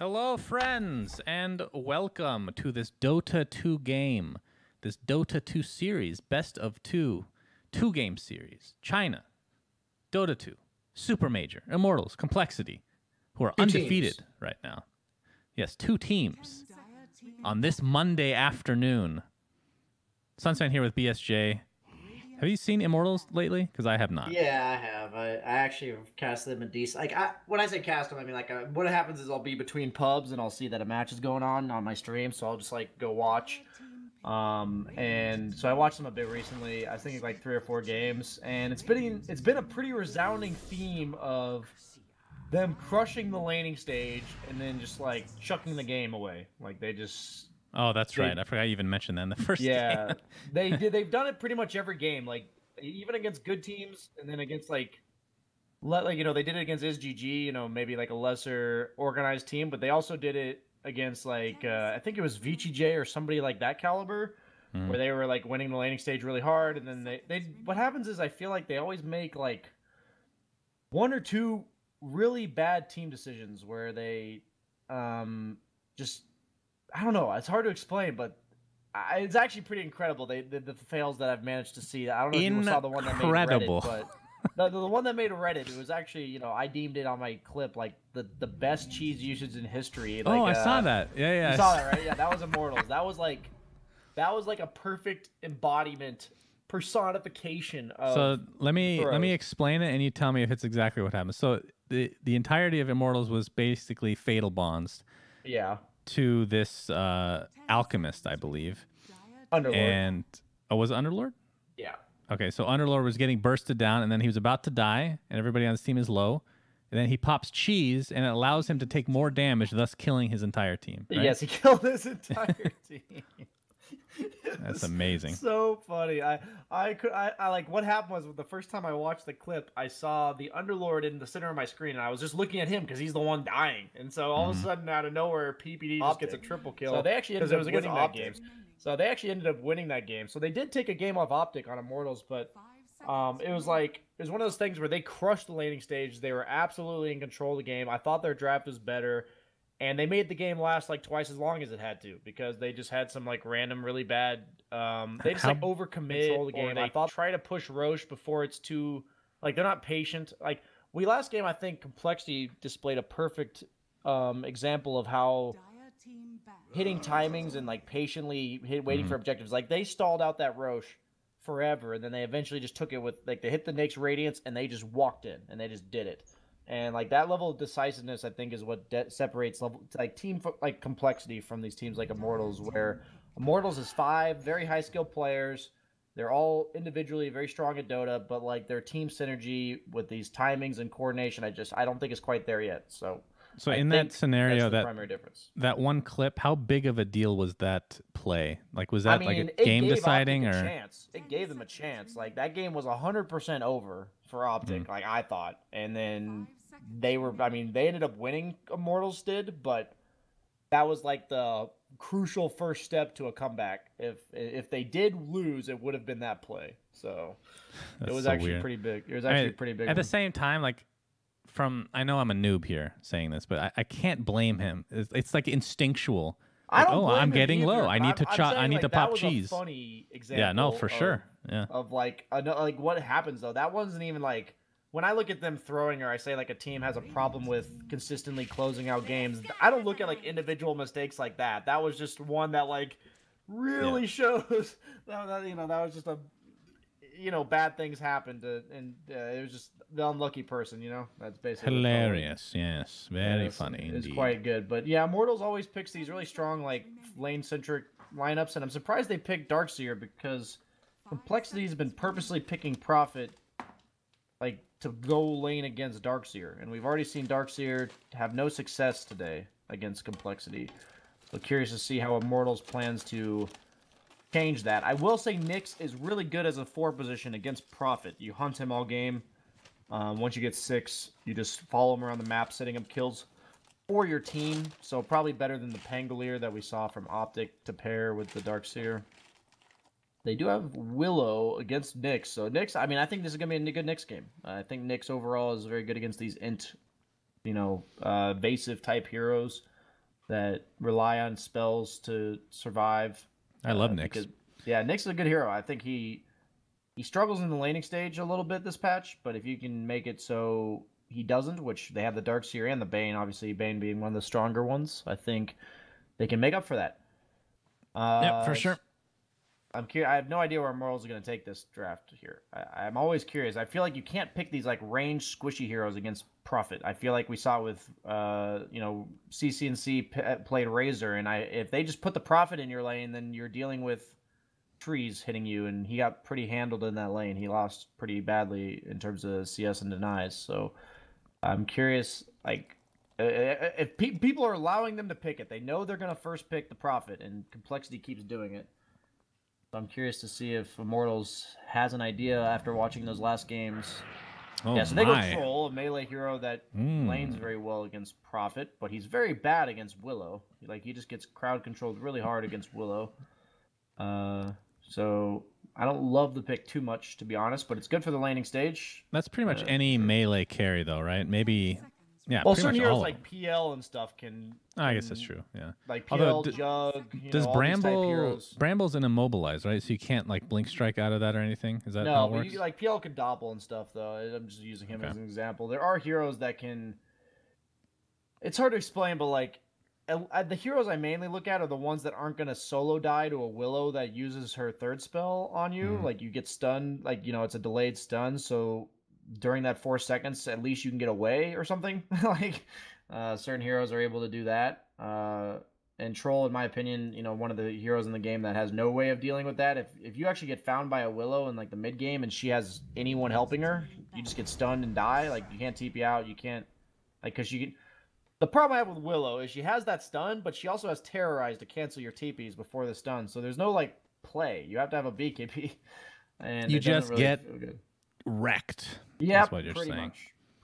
Hello, friends, and welcome to this Dota 2 game, this Dota 2 series, best of two-game series. China, Dota 2, Super Major, Immortals, Complexity, who are Two undefeated teams. right now. Yes, two teams on this Monday afternoon. Sunshine here with BSJ. Have you seen Immortals lately? Because I have not. Yeah, I have. I actually have cast them in decent. When I say cast them, I mean what happens is I'll be between pubs and I'll see that a match is going on my stream, so I'll just go watch. And so I watched them a bit recently. I was thinking like 3 or 4 games, and it's been a pretty resounding theme of them crushing the laning stage and then just like chucking the game away. Like Oh, that's right. I forgot you even mentioned that in the first game. They've done it pretty much every game. Like even against good teams, and then against they did it against SGG. Maybe like a lesser organized team, but they also did it against I think it was VGJ or somebody like that caliber, where they were like winning the laning stage really hard, and then they what happens is I feel like they always make like 1 or 2 really bad team decisions where they just. I don't know. It's hard to explain, but it's actually pretty incredible. The fails that I've managed to see. I don't know if you saw the one that made Reddit, but the one that made Reddit, it was actually, I deemed it on my clip like the best cheese usage in history. Like, I saw that. Yeah. You saw that, right? Yeah, that was Immortals. That was like a perfect embodiment, personification of. So let me explain it, and you tell me if it's exactly what happened. So the entirety of Immortals was basically fatal bonds. Yeah. To this alchemist, I believe. Underlord. And was it Underlord? Yeah. Okay, so Underlord was getting bursted down, and then he was about to die, and everybody on his team is low. And then he pops cheese, and it allows him to take more damage, thus killing his entire team. Right? Yes, he killed his entire team. That's amazing. So funny. I like what happened was the first time I watched the clip, I saw the Underlord in the center of my screen, and I was just looking at him because he's the one dying. And so all of a sudden, out of nowhere, PPD just gets a triple kill. So they actually ended up winning that game. So they did take a game off Optic on Immortals, but it was one of those things where they crushed the laning stage. They were absolutely in control of the game. I thought their draft was better. And they made the game last like twice as long as it had to because they just had some like random really bad. They just overcommit the game. They try to push Roche before it's too they're not patient. Like last game, I think Complexity displayed a perfect example of how hitting timings and patiently waiting for objectives. Like they stalled out that Roche forever, and then they eventually just took it with they hit the Nyx Radiance and they just walked in and they just did it. And that level of decisiveness, I think, is what separates team Complexity from these teams like Immortals, where Immortals is 5 very high skilled players. They're all individually very strong at Dota, but their team synergy with these timings and coordination, I don't think is quite there yet. So in that scenario, that's the primary difference. That one clip, how big of a deal was that play? Was that a game deciding, or chance? It gave them a chance. That game was 100% over for Optic, I thought, and then they ended up winning. Immortals did, but that was the crucial first step to a comeback. If they did lose, it would have been that play. So it was actually pretty big. It was actually pretty big. At the same time, I know I'm a noob here saying this, but I can't blame him. It's instinctual. I'm getting low. I need to I need to pop cheese. A funny example. Yeah, no, for sure. Yeah. Of what happens though. That wasn't even when I look at them throwing, or I say a team has a problem with consistently closing out games. I don't look at individual mistakes like that. That was just one that really shows that was just a bad things happened, and it was just the unlucky person. That's basically hilarious. Yes, very funny. It's quite good, but yeah, Immortals always picks these really strong lane centric lineups, and I'm surprised they picked Darkseer because Complexity has been purposely picking Prophet to go lane against Darkseer, and we've already seen Darkseer have no success today against Complexity. So curious to see how Immortals plans to change that. I will say Nyx is really good as a 4 position against Prophet. You hunt him all game. Once you get 6, you just follow him around the map, setting up kills for your team. So probably better than the Pangolier that we saw from Optic to pair with the Darkseer. They do have Willow against Nyx. So Nyx, I think this is going to be a good Nyx game. I think Nyx overall is very good against these evasive type heroes. that rely on spells to survive. I love Nyx. Nyx is a good hero. I think he struggles in the laning stage a little bit this patch, but if you can make it so he doesn't, which they have the Darkseer and the Bane, obviously Bane being one of the stronger ones, I think they can make up for that. Yep, for sure. I'm curious. I have no idea where Immortals are going to take this draft here. I'm always curious. I feel like you can't pick these like range squishy heroes against Prophet. I feel like we saw with CCNC played Razor, and if they just put the Prophet in your lane, then you're dealing with trees hitting you, and he got pretty handled in that lane. He lost pretty badly in terms of CS and denies. So I'm curious, like, if people are allowing them to pick it, they know they're going to first pick the Prophet, and Complexity keeps doing it. So I'm curious to see if Immortals has an idea after watching those last games. Oh, yeah, so they go Troll, a melee hero that lanes very well against Prophet, but he's very bad against Willow. Like, he just gets crowd controlled really hard against Willow. So I don't love the pick too much, to be honest, but it's good for the laning stage. That's pretty much any melee carry, though, right? Maybe, yeah. Well, certain heroes like PL and stuff can. I guess that's true. Yeah. Like PL, Jug. Does Bramble's an immobilize, right? So you can't like blink strike out of that or anything. Is that how it works? No, like PL can doppel and stuff, though. I'm just using him as an example. There are heroes that can. It's hard to explain, but like. The heroes I mainly look at are the ones that aren't going to solo die to a Willow that uses her third spell on you. Like, you get stunned, like, it's a delayed stun, so during that 4 seconds, at least you can get away or something. Like, certain heroes are able to do that. And Troll, in my opinion, one of the heroes in the game that has no way of dealing with that. If you actually get found by a Willow in, like, the mid-game and she has anyone helping her, you just get stunned and die. Like, you can't TP out, you can't, like, because you can... The problem I have with Willow is she has that stun, but she also has Terrorize to cancel your TPs before the stun. So there's no, like, play. You have to have a BKB. And you just really get wrecked. Yeah, that's what you're saying.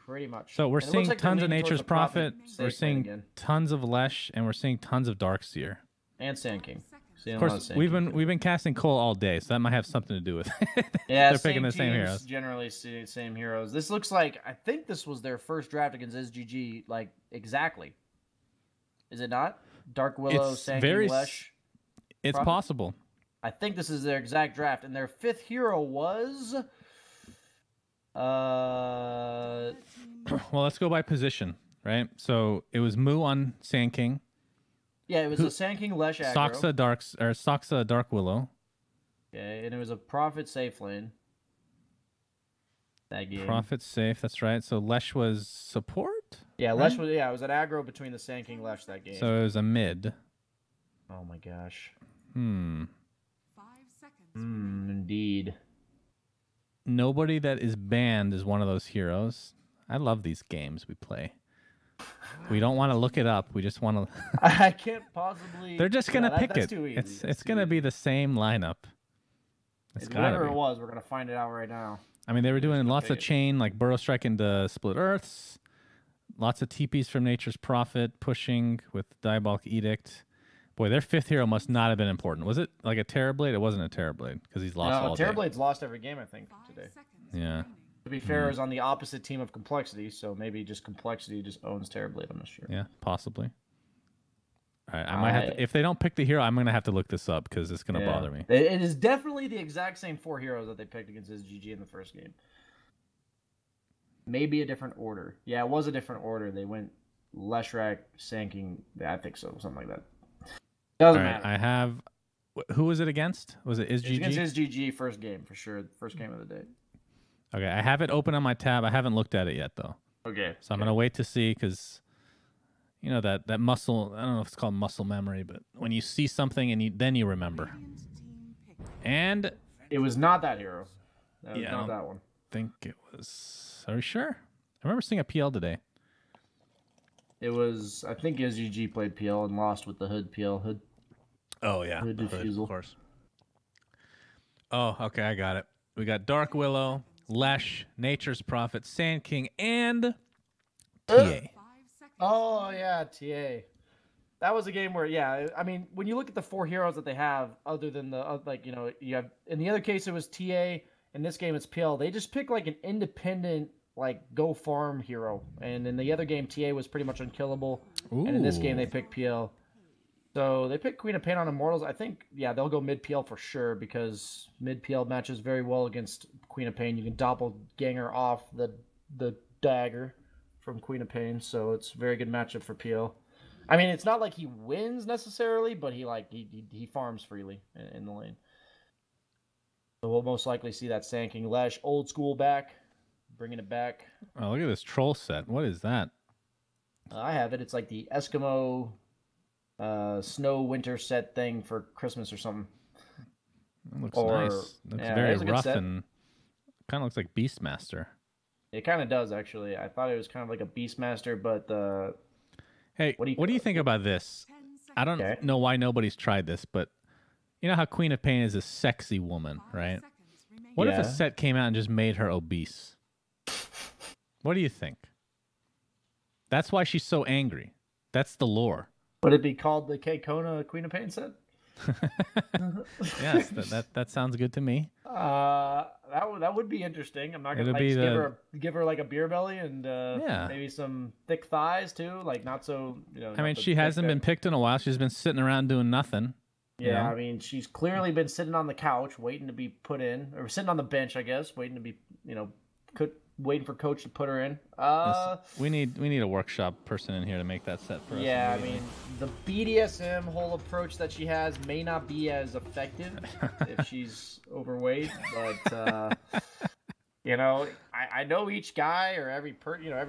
Pretty much. So we're seeing tons of Nature's Prophet. We're seeing tons of Lesh, and we're seeing tons of Darkseer. And Sand King. Of course, we've been casting Cole all day, so that might have something to do with it. Yeah, they're picking the same heroes. Generally, same heroes. This looks like I think this was their first draft against SGG. Like exactly, is it not? Dark Willow, Sand King, Lesh. It's possible. I think this is their exact draft, and their 5th hero was. Well, let's go by position, right? So it was Mu on Sand King. Yeah, it was a Sand King Lesh aggro. Soxa Dark Willow. Okay, and it was a Prophet safe lane. That game. Prophet safe, that's right. So Lesh was support? Yeah, Lesh was it was an aggro between the Sand King Lesh that game. So it was a mid. Oh my gosh. 5 seconds. Indeed. Nobody that is banned is one of those heroes. I love these games we play. We don't want to look it up. We just want to. I can't possibly. They're just gonna pick it. Too easy. It's gonna be the same lineup. Whatever it was, we're gonna find it out right now. I mean, they were doing lots of chain, like Burrow Strike into Split Earths. Lots of TPs from Nature's Prophet, pushing with Diabolic Edict. Boy, their 5th hero must not have been important. Was it like a Terrorblade? It wasn't a Terrorblade because he's lost all day. Terrorblade's lost every game, I think, today. Yeah. To be fair, is on the opposite team of Complexity, so maybe just Complexity just owns Terrorblade. I'm not sure. Yeah, possibly. All right, I might have to, if they don't pick the hero, I'm gonna have to look this up because it's gonna bother me. It is definitely the exact same 4 heroes that they picked against SGG in the first game. Maybe a different order. Yeah, it was a different order. They went Leshrac, Sand King. I think so, something like that. Doesn't matter. I have. Who was it against? Was it SGG? It was against SGG first game for sure. First game of the day. Okay, I have it open on my tab. I haven't looked at it yet though. Okay. So I'm gonna wait to see because, that muscle. I don't know if it's called muscle memory, but when you see something and then you remember. And it was not that hero. That was not that one. I think it was. Are you sure? I remember seeing a PL today. It was. I think SGG played PL and lost with the Hood PL Hood. Oh yeah, Hood Diffusal. Of course. Oh, okay, I got it. We got Dark Willow, Lesh, Nature's Prophet, Sand King, and TA. Oh yeah, TA. That was a game where, I mean, when you look at the 4 heroes that they have, other than the you have in the other case it was TA. In this game it's PL. They just pick like an independent like go farm hero, and in the other game TA was pretty much unkillable, and in this game Ooh. they picked PL. So they picked Queen of Pain on Immortals. I think yeah they'll go mid PL for sure because mid PL matches very well against Queen of Pain. You can doppelganger off the dagger from Queen of Pain, so it's a very good matchup for PL. I mean, it's not like he wins necessarily, but he farms freely in the lane. So we'll most likely see that Sand King Lesh old school back, bringing it back. Oh, look at this troll set. What is that? I have it. It's like the Eskimo snow winter set thing for Christmas or something. That looks Or- nice. Looks yeah, very it's a good rough set. and kind of looks like Beastmaster. It kind of does actually. I thought it was kind of like a Beastmaster, but Hey, What do you what do you call it? think about this? 10 seconds. I don't Okay. know why nobody's tried this, but you know how Queen of Pain is a sexy woman, 5 right? seconds remaining. What if a Yeah. set came out and just made her obese? What do you think? That's why she's so angry. That's the lore. would it be called the K Kona Queen of Pain set? Yes, that sounds good to me. That would be interesting. I'm not gonna It'll like, be give her like a beer belly and Yeah. maybe some thick thighs too, like not so I not mean, the she thick hasn't been back. picked in a while. She's been sitting around doing nothing. Yeah, know? I mean, she's clearly been sitting on the couch waiting to be put in, or sitting on the bench, I guess, waiting to be waiting for coach to put her in. We need a workshop person in here to make that set for us. Yeah, I immediately. mean, the BDSM whole approach that she has may not be as effective if she's overweight, but I know each guy or every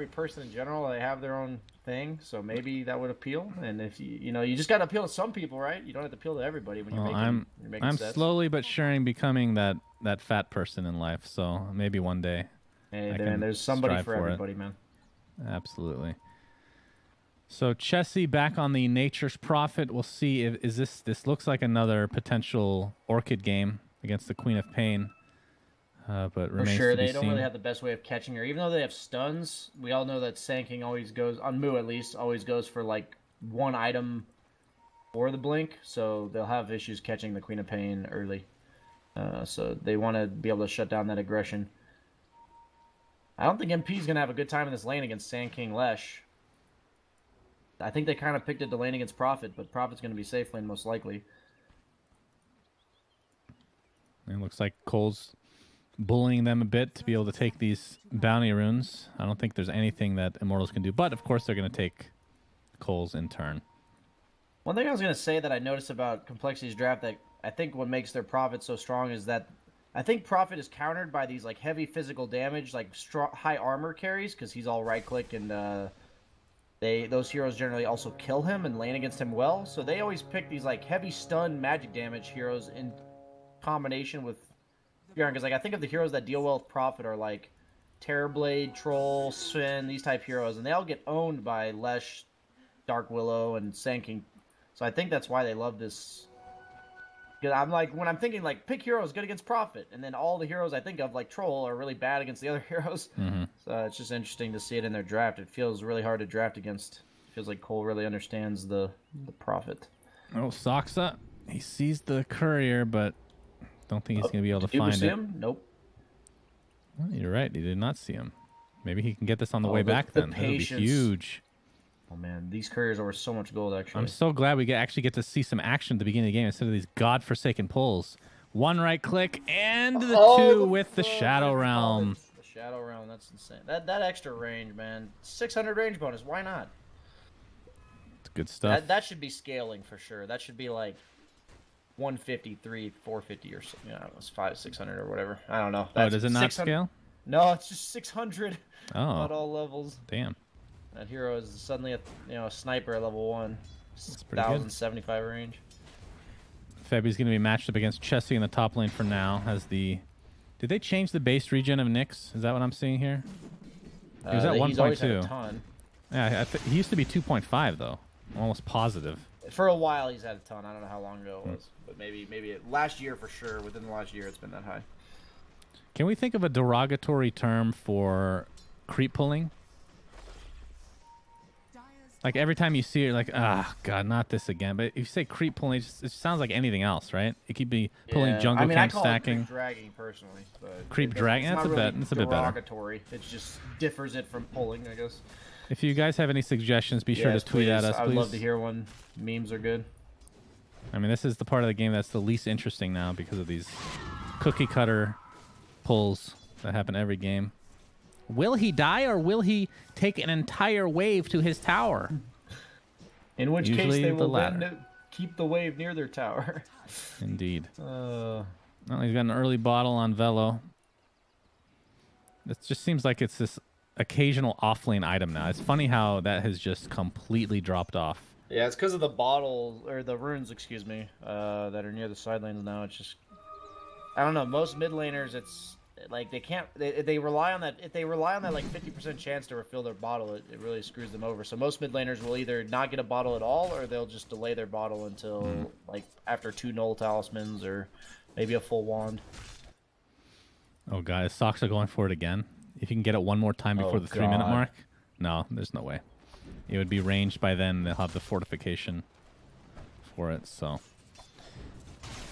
person in general, they have their own thing, so maybe that would appeal. And if you just got to appeal to some people, right? You don't have to appeal to everybody when you're Well, making I'm sets. slowly but surely becoming that fat person in life. So maybe one day. Hey, I man, can there's somebody strive for for it. everybody, man. Absolutely. So Chessie back on the Nature's Prophet. We'll see if this looks like another potential Orchid game against the Queen of Pain. But For remains sure, to be they don't seen. really have the best way of catching her. Even though they have stuns, we all know that Sand King always goes, on Mu at least, always goes for like one item for the blink, so they'll have issues catching the Queen of Pain early. So they want to be able to shut down that aggression. I don't think MP is going to have a good time in this lane against Sand King Lesh. I think they kind of picked it to lane against Prophet, but Prophet's going to be safe lane most likely. It looks like Cole's bullying them a bit to be able to take these bounty runes. I don't think there's anything that Immortals can do, but of course they're going to take Cole's in turn. One thing I was going to say that I noticed about Complexity's draft that I think what makes their Prophet so strong is that I think Prophet is countered by these like heavy physical damage, like high armor carries, because he's all right click, and those heroes generally also kill him and lane against him well. So they always pick these like heavy stun magic damage heroes in combination with Bjorn, because like I think of the heroes that deal well with Prophet are like Terrorblade, Troll, Sven, these type heroes, and they all get owned by Lesh, Dark Willow, and Sand King. So I think that's why they love this. Because I'm like, when I'm thinking like pick heroes good against Prophet, and then all the heroes I think of like Troll are really bad against the other heroes. Mm-hmm. So it's just interesting to see it in their draft. It feels really hard to draft against. It feels like Cole really understands the Prophet. Oh, Soxa, he sees the courier, but don't think he's going to be able to Did you find see it. him? Nope. Well, you're right. He did not see him. Maybe he can get this on the Oh, way the- back the then. That'll be patience. huge. Oh man, these couriers are worth so much gold actually. I'm so glad we actually get to see some action at the beginning of the game instead of these godforsaken pulls. One right click and the two with the Shadow Realm. The Shadow Realm, that's insane. That extra range, man. 600 range bonus, why not? It's good stuff. That should be scaling for sure. That should be like 153, 450 or something. Yeah, it's 600 or whatever. I don't know. Oh, does it not 600 scale? No, it's just 600 at Oh, all levels. damn. That hero is suddenly a sniper at level 1. That's pretty good. 1075 range. Febby's going to be matched up against Chessie in the top lane for now. Did they change the base regen of Nyx? Is that what I'm seeing here? He was at He's always had a 1.2. ton. Yeah, he used to be 2.5 though. I'm almost positive. For a while, he's had a ton. I don't know how long ago it was, but maybe last year for sure. Within the last year, it's been that high. Can we think of a derogatory term for creep pulling? Dire's Like every time you see it, you're like, ah, God, not this again. But if you say creep pulling, it sounds like anything else, right? It could be pulling jungle camp I call stacking. it creep dragging personally. But Creep dragging? That's a bit better. It just differs it from pulling, I guess. If you guys have any suggestions, be sure to tweet at us, please. I'd love to hear one. Memes are good. I mean, this is the part of the game that's the least interesting now because of these cookie cutter pulls that happen every game. Will he die or will he take an entire wave to his tower? In which case they will then keep the wave near their tower. Indeed. Well, he's got an early bottle on Velo. It just seems like it's this occasional offlane item now. It's funny how that has just completely dropped off. Yeah, it's because of the bottles, or the runes, excuse me, that are near the side lanes now. It's just, I don't know, most mid laners, it's like they rely on that. If they rely on that like 50% chance to refill their bottle, it really screws them over. So most mid laners will either not get a bottle at all, or they'll just delay their bottle until like after 2 null talismans or maybe a full wand. Oh guys, Socks are going for it again. If you can get it one more time before the 3-minute mark. No, there's no way. It would be ranged by then. They'll have the fortification for it, so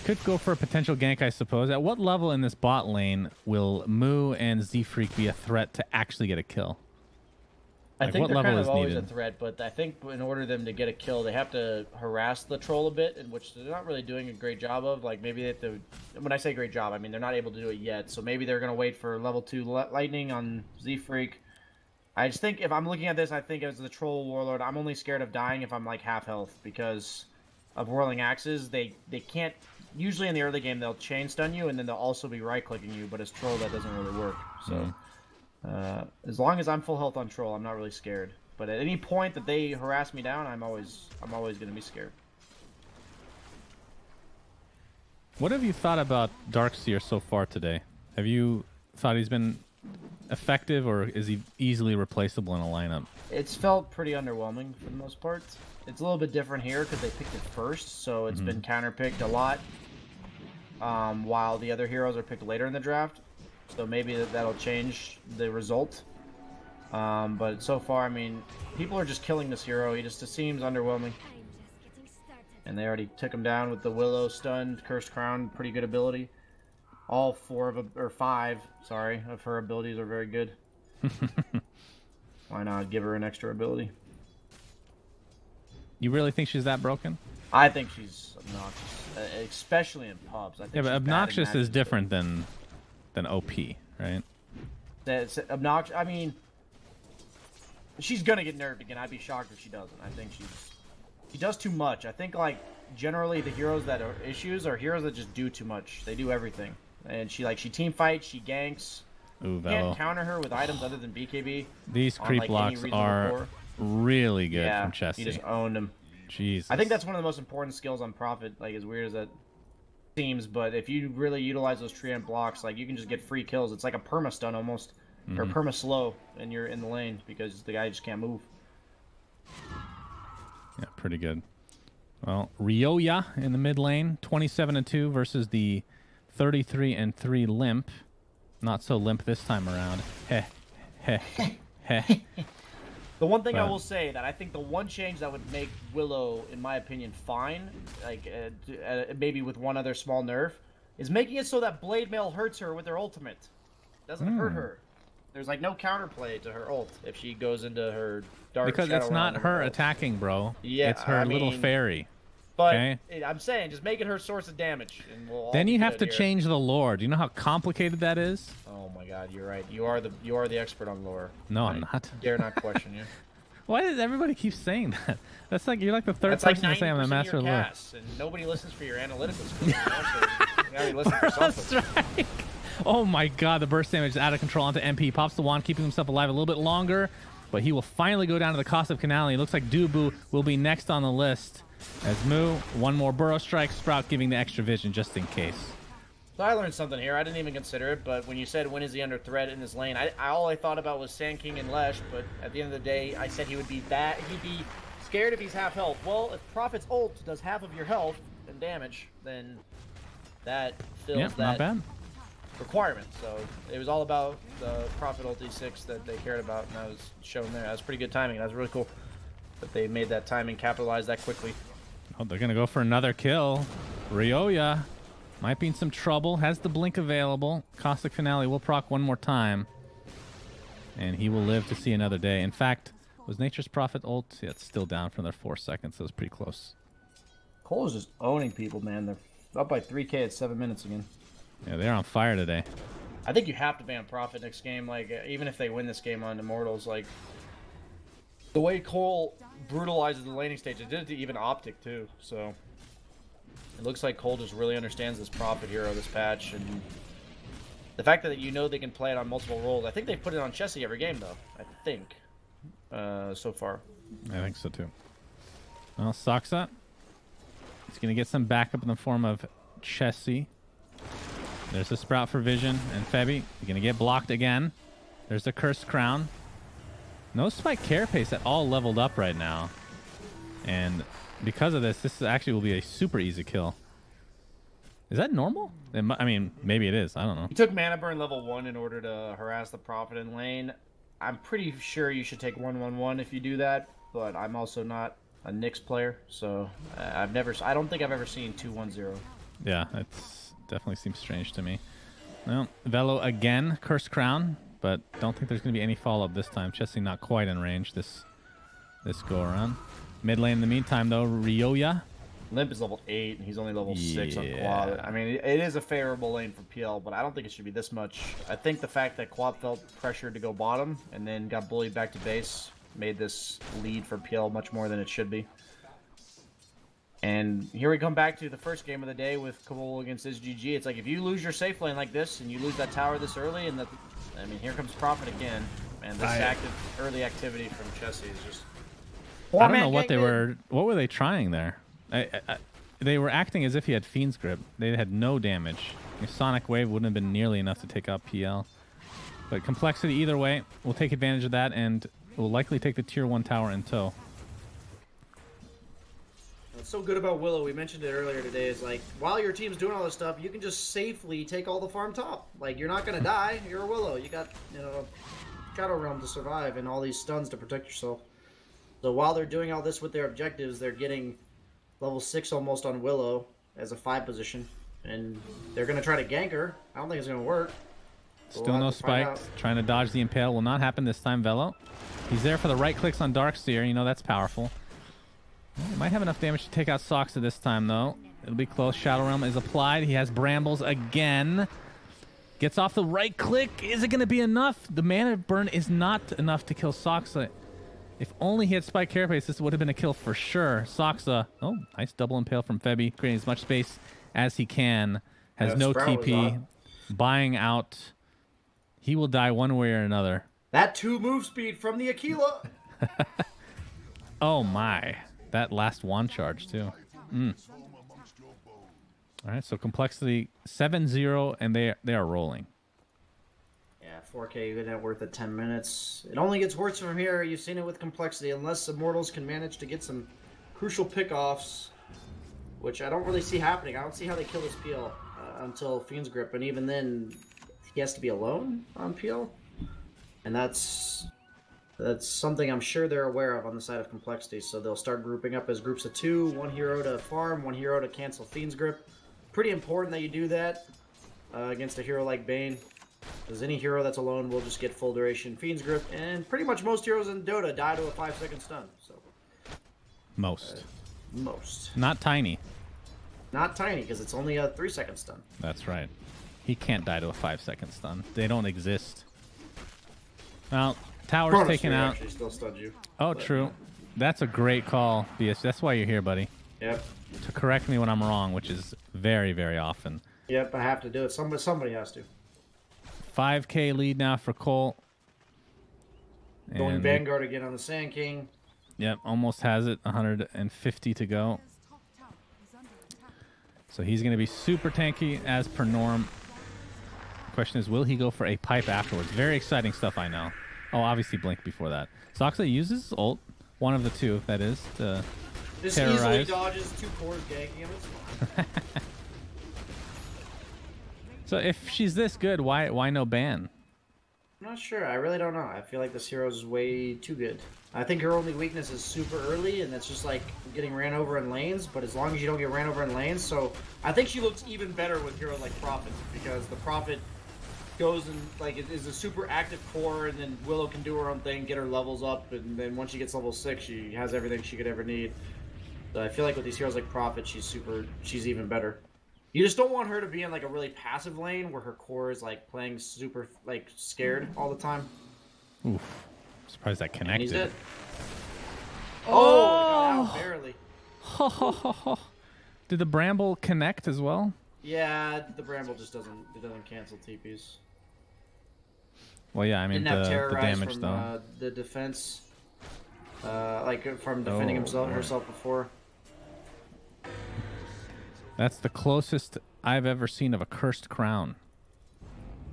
could go for a potential gank, I suppose. At what level in this bot lane will Moo and Z-Freak be a threat to actually get a kill? I think they're kind of always a threat, but I think in order for them to get a kill, they have to harass the troll a bit, in which they're not really doing a great job of. Like, maybe they have to... When I say great job, I mean they're not able to do it yet, so maybe they're going to wait for level 2 lightning on Z-Freak. I just think, if I'm looking at this, I think as the troll warlord, I'm only scared of dying if I'm like half health, because of whirling axes. They can't... Usually in the early game, they'll chain stun you, and then they'll also be right-clicking you, but as troll, that doesn't really work, so... as long as I'm full health on troll, I'm not really scared. But at any point that they harass me down, I'm always going to be scared. What have you thought about Darkseer so far today? Have you thought he's been effective, or is he easily replaceable in a lineup? It's felt pretty underwhelming for the most part. It's a little bit different here because they picked it first, so it's been counterpicked a lot, while the other heroes are picked later in the draft. So maybe that'll change the result. But so far, I mean, people are just killing this hero. He just seems underwhelming. And they already took him down with the Willow stun, Cursed Crown, pretty good ability. All 5, sorry, of her abilities are very good. Why not give her an extra ability? You really think she's that broken? I think she's obnoxious, especially in pubs. I think but obnoxious is different than OP, right? That's obnoxious. I mean, she's gonna get nerfed again. I'd be shocked if she doesn't. I think she does too much. I think like generally the heroes that are issues are heroes that just do too much. They do everything, and she team fights, she ganks. Ooh, you can't counter her with items other than BKB. These creep blocks are really good from Chessie. You just owned them. Jesus. I think that's one of the most important skills on Prophet. Like, as weird as that seems, but if you really utilize those treant blocks, like, you can just get free kills. It's like a perma stun almost, or perma slow, and you're in the lane because the guy just can't move. Yeah, pretty good. Well, Ryoya in the mid lane, 27-2 versus the 33-3 Limp. Not so limp this time around. Heh, heh, heh. The one thing I will say that I think the one change that would make Willow, in my opinion, fine, like maybe with one other small nerf, is making it so that Blade Mail hurts her with her ultimate. Doesn't hurt her. There's like no counterplay to her ult if she goes into her dark. Because it's not her attacking, bro. Yeah, it's her little fairy. But okay? I'm saying, just make it her source of damage, and we'll all then you have to here. change the lore. Do you know how complicated that is? Oh my God, you're right. You are the expert on lore. No, I'm not. Dare not question you. Why does everybody keep saying that? That's like you're like the third person to say I'm the master of lore. And nobody listens for your analytical skills. You gotta listen for something. That's right. Oh my God, the burst damage is out of control onto MP. Pops the wand, keeping himself alive a little bit longer, but he will finally go down to the cost of Canali. It looks like Dubu will be next on the list. As Moo, one more Burrow Strike, Sprout giving the extra vision just in case. So I learned something here. I didn't even consider it, but when you said when is he under threat in this lane, all I thought about was Sand King and Lesh, but at the end of the day, I said he'd be scared if he's half health. Well, if Prophet's ult does half of your health and damage, then that fills that requirement. So it was all about the Prophet ult E6 that they cared about, and that was shown there. That was pretty good timing. That was really cool. that they made that time and capitalized that quickly. Oh, they're going to go for another kill. Ryoya might be in some trouble. Has the blink available. Caustic Finale will proc one more time. And he will live to see another day. In fact, was Nature's Prophet ult? Yeah, it's still down for another 4 seconds. So it was pretty close. Cole is just owning people, man. They're up by 3K at 7 minutes again. Yeah, they're on fire today. I think you have to ban Prophet next game. Like, even if they win this game on Immortals, like, the way Cole brutalizes the laning stage, it did it to even Optic, too. So, it looks like Cole just really understands this Prophet hero, this patch, and the fact that you know they can play it on multiple roles. I think they put it on Chessie every game, though. I think. So far. I think so, too. Well, Saksa. He's going to get some backup in the form of Chessie. There's a Sprout for Vision and Febby. You're going to get blocked again. There's a Cursed Crown. No Spike Carapace at all leveled up right now. And because of this actually will be a super easy kill. Is that normal? I mean, maybe it is. I don't know. He took Mana Burn level 1 in order to harass the Prophet in lane. I'm pretty sure you should take 1-1-1 if you do that, but I'm also not a Nyx player, so I don't think I've ever seen 2-1-0. Yeah, it's definitely seems strange to me. Well, Velo again, Cursed Crown, but don't think there's going to be any follow-up this time. Chessie not quite in range this go around. Mid lane in the meantime, though, Ryoya. Limp is level 8, and he's only level 6 on Quad. I mean, it is a favorable lane for PL, but I don't think it should be this much. I think the fact that Quad felt pressured to go bottom and then got bullied back to base made this lead for PL much more than it should be. And here we come back to the first game of the day with Kabul against SGG. It's like if you lose your safe lane like this and you lose that tower this early, and I mean, here comes Prophet again. And this early activity from Chessie is just... I don't know what were they trying there? They were acting as if he had Fiend's Grip. They had no damage. Sonic Wave wouldn't have been nearly enough to take out PL. But Complexity, either way, will take advantage of that and will likely take the tier 1 tower in tow. What's so good about Willow, we mentioned it earlier today, is like, while your team's doing all this stuff, you can just safely take all the farm top. Like, you're not going to die. You're a Willow. You got, Shadow Realm to survive and all these stuns to protect yourself. So while they're doing all this with their objectives, they're getting level 6 almost on Willow as a 5 position. And they're going to try to gank her. I don't think it's going to work. Still no spikes. Trying to dodge the Impale. Will not happen this time, Velo. He's there for the right clicks on Darkseer. You know, that's powerful. He might have enough damage to take out Saksa this time, though. It'll be close. Shadow Realm is applied. He has Brambles again. Gets off the right click. Is it going to be enough? The Mana Burn is not enough to kill Saksa. If only he had Spike Carapace, this would have been a kill for sure. Saksa, oh, nice double Impale from Febby, creating as much space as he can. Has no TP. Buying out. He will die one way or another. That 2 move speed from the Aquila. Oh my. That last wand charge, too. All right, so Complexity 7-0, and they are rolling. Yeah, 4K net worth at 10 minutes. It only gets worse from here. You've seen it with Complexity. Unless Immortals can manage to get some crucial pickoffs, which I don't really see happening. I don't see how they kill this PL until Fiend's Grip, and even then, he has to be alone on PL. And that's something I'm sure they're aware of on the side of Complexity, so they'll start grouping up as groups of 2, 1 hero to farm, 1 hero to cancel Fiend's Grip. Pretty important that you do that against a hero like Bane, because any hero that's alone will just get full duration Fiend's Grip, and pretty much most heroes in Dota die to a 5-second stun. So most. Most. Not Tiny. Not Tiny, because it's only a 3-second stun. That's right. He can't die to a 5-second stun. They don't exist. Well, tower's taken out. Still stunned you, oh, but, true. That's a great call, BS. That's why you're here, buddy. Yep. To correct me when I'm wrong, which is very, very often. Yep, I have to do it. Somebody has to. 5K lead now for Cole. Going Vanguard again on the Sand King. Yep, almost has it. 150 to go. So he's going to be super tanky as per norm. Question is, will he go for a pipe afterwards? Very exciting stuff, I know. Oh, obviously Blink before that. Saksa uses ult. One of the two, that is, to this terrorize. Easily dodges 2 cores ganking him. It's fine. So if she's this good, why no ban? I'm not sure. I really don't know. I feel like this hero is way too good. I think her only weakness is super early, and that's just like getting ran over in lanes. But as long as you don't get ran over in lanes, so I think she looks even better with heroes like Prophet, because the Prophet goes and like it is a super active core, and then Willow can do her own thing, get her levels up, and then once she gets level 6, she has everything she could ever need. So I feel like with these heroes like Prophet, she's even better. You just don't want her to be in like a really passive lane where her core is like playing super like scared all the time. Oof. Surprised that connected. And he's dead. Oh, barely. Did the Bramble connect as well? Yeah, the Bramble just doesn't cancel TPs. Well, yeah, I mean Didn't have the terrorize damage from, though. The defense, like from defending herself before. That's the closest I've ever seen of a cursed crown.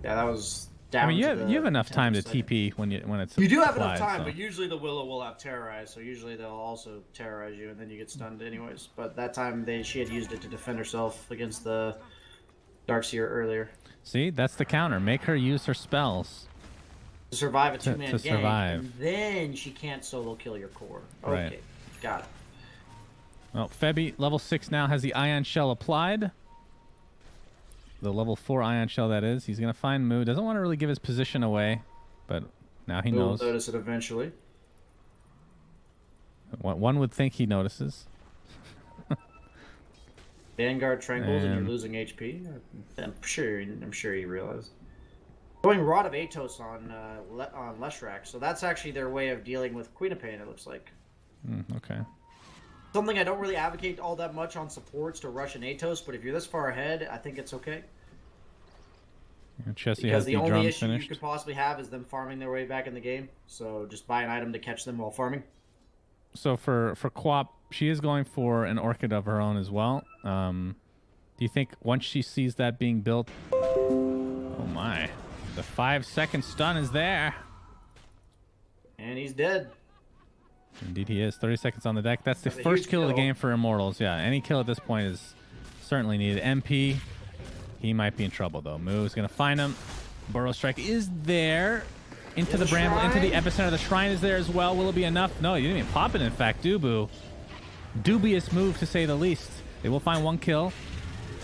Yeah, that was down. I mean, you have enough time to TP when it's. You do have enough applied, time, so. but usually the Willow will have terrorize, so usually they'll also terrorize you, and then you get stunned anyways. But that time she had used it to defend herself against the Darkseer earlier. See, that's the counter. Make her use her spells. To survive a two-man game, survive. and then she can't solo kill your core. Okay, Right. Got it. Well, Febby, level 6 now, has the Ion Shell applied. The level 4 Ion Shell, that is. He's going to find Moo. Doesn't want to really give his position away, but now he knows. He'll notice it eventually. One would think he notices. Vanguard Trangles and you're losing HP. I'm sure you realize. Going Rod of Atos on Leshrac, so that's actually their way of dealing with Queen of Pain, it looks like. Okay. Something I don't really advocate all that much on supports to rush an Atos, but if you're this far ahead, I think it's okay. Chessie Because has the the only drum issue finished. you could possibly have is them farming their way back in the game. So just buy an item to catch them while farming. So for Quap, she is going for an Orchid of her own as well. Do you think once she sees that being built... Oh my. The 5-second stun is there. And he's dead. Indeed he is. 30 seconds on the deck. That's the That's a first huge kill of the kill. game for Immortals. Yeah, any kill at this point is certainly needed. MP, he might be in trouble though. Moo's going to find him. Burrow Strike is there. Into the Bramble, into the epicenter. The Shrine is there as well. Will it be enough? No, you didn't even pop it, in fact. Dubu. Dubious move, to say the least. They will find one kill.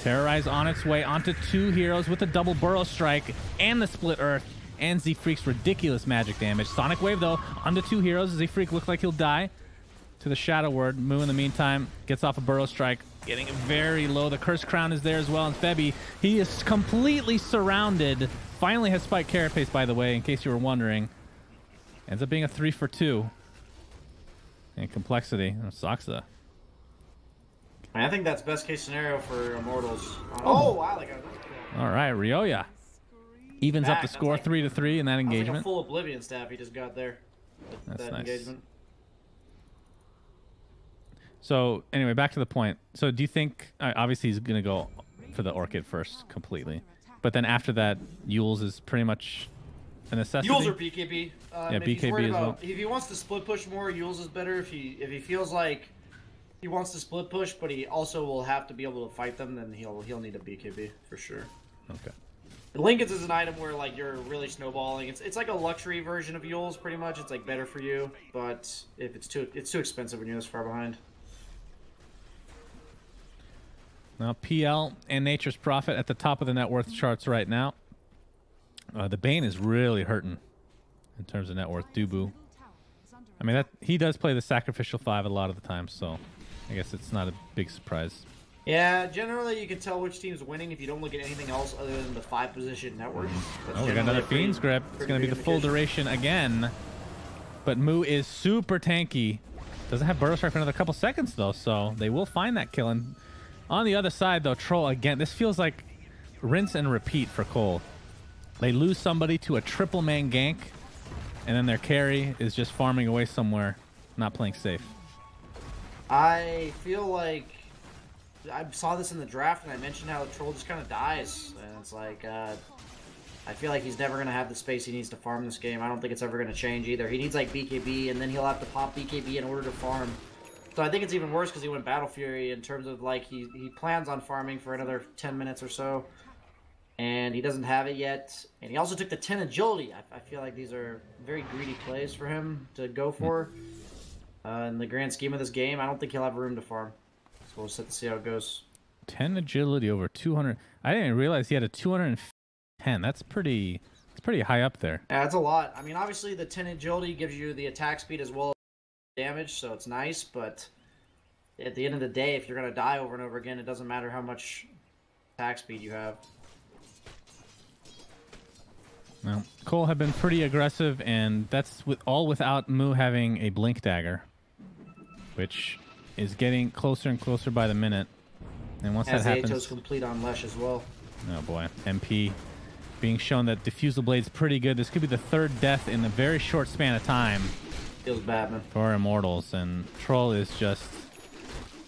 Terrorize on its way onto 2 heroes with the double Burrow Strike and the Split Earth. And Z-Freak's ridiculous magic damage. Sonic Wave, though, onto 2 heroes. Z-Freak looks like he'll die to the Shadow Word. Moo, in the meantime, gets off a Burrow Strike, getting very low. The Cursed Crown is there as well. And Febby, he is completely surrounded. Finally has Spike Carapace, by the way, in case you were wondering. Ends up being a 3 for 2. And Complexity. Soxa. I think that's best case scenario for Immortals. Oh, wow. All right, Ryoya evens up the That's score like- 3 to 3 in that Like a engagement. full Oblivion staff he just got there. With That's that nice. engagement. So anyway, back to the point. So do you think obviously he's going to go for the Orchid first completely, but then after that, Yules is pretty much a necessity? Yules or BKB. Yeah, if he's BKB worried as well. about- If he wants to split push more, Yules is better. If he feels like he wants to split push, but he also will have to be able to fight them, then he'll need a BKB for sure. Okay. Lincoln's is an item where like you're really snowballing. It's like a luxury version of Yules, pretty much. It's like better for you, but if it's too expensive when you're this far behind. Now PL and Nature's Prophet at the top of the net worth charts right now. The Bane is really hurting in terms of net worth. Dubu. I mean, that he does play the Sacrificial 5 a lot of the time, so I guess it's not a big surprise. Yeah, generally you can tell which team's winning if you don't look at anything else other than the 5-position network. That's Oh, we got generally another a pretty- Fiend's Grip. It's pretty going to be good the full indication. duration again. But Moo is super tanky. Doesn't have Burrow Strike for another couple seconds, though, so they will find that kill. And on the other side, though, Troll, again, this feels like rinse and repeat for Cole. They lose somebody to a triple man gank, and then their carry is just farming away somewhere, not playing safe. I feel like I saw this in the draft, and I mentioned how Troll just kind of dies, and it's like I feel like he's never gonna have the space he needs to farm this game. I don't think it's ever gonna change either. He needs like BKB, and then he'll have to pop BKB in order to farm. So I think it's even worse because he went Battle Fury in terms of like he plans on farming for another 10 minutes or so, and he doesn't have it yet. And he also took the 10 agility. I feel like these are very greedy plays for him to go for. In the grand scheme of this game, I don't think he'll have room to farm. So we'll set to see how it goes. 10 agility over 200. I didn't realize he had a 210. That's pretty high up there. Yeah, it's a lot. I mean, obviously the 10 agility gives you the attack speed as well as damage, so it's nice, but at the end of the day, if you're going to die over and over again, it doesn't matter how much attack speed you have. Well, Cole have been pretty aggressive, and that's all without Mu having a Blink Dagger, which is getting closer and closer by the minute. And once that happens... As complete on Lesh as well. Oh boy, MP being shown that Diffusal Blade's pretty good. This could be the third death in a very short span of time. Feels bad, man. For Immortals, and Troll is just...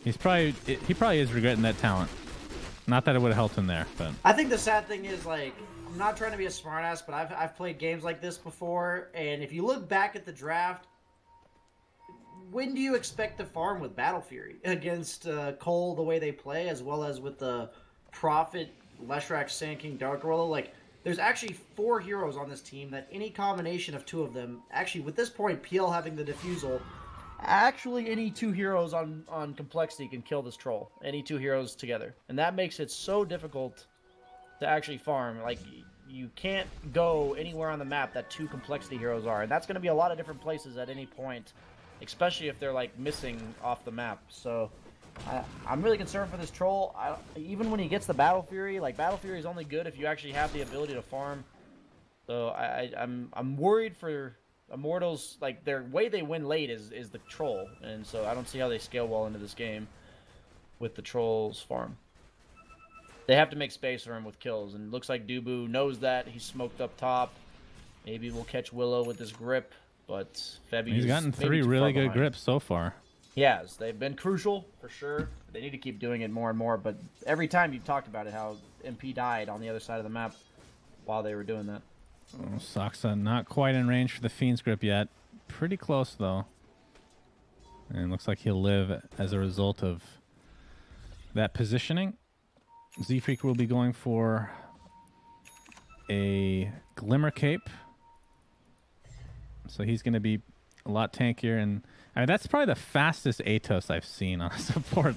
he probably is regretting that talent. Not that it would have helped him there, but... I think the sad thing is, like, I'm not trying to be a smartass, but I've played games like this before, and if you look back at the draft, when do you expect to farm with Battle Fury against Cole the way they play, as well as with the Prophet, Leshrac, Sand King, Dark Gorilla? Like, there's actually 4 heroes on this team that any combination of 2 of them, actually with this point, PL having the Diffusal, Actually, any 2 heroes on Complexity can kill this troll. Any 2 heroes together. And that makes it so difficult to actually farm. Like, you can't go anywhere on the map that 2 Complexity heroes are. And that's going to be a lot of different places at any point. Especially if they're, like, missing off the map. So, I'm really concerned for this troll. Even when he gets the Battle Fury, like, Battle Fury is only good if you actually have the ability to farm. So, I'm worried for... Immortals, like, their way they win late is the troll, and so I don't see how they scale well into this game with the troll's farm. They have to make space for him with kills, and it looks like Dubu knows that. He's smoked up top. Maybe we'll catch Willow with his grip, but Febby... He's gotten 3 really good grips so far. He has. They've been crucial, for sure. They need to keep doing it more and more, but every time you've talked about it, how MP died on the other side of the map while they were doing that. Oh, Saksa not quite in range for the Fiend's Grip yet. Pretty close, though. And looks like he'll live as a result of that positioning. Z-Freak will be going for a Glimmer Cape. So he's going to be a lot tankier. And I mean, that's probably the fastest Atos I've seen on a support,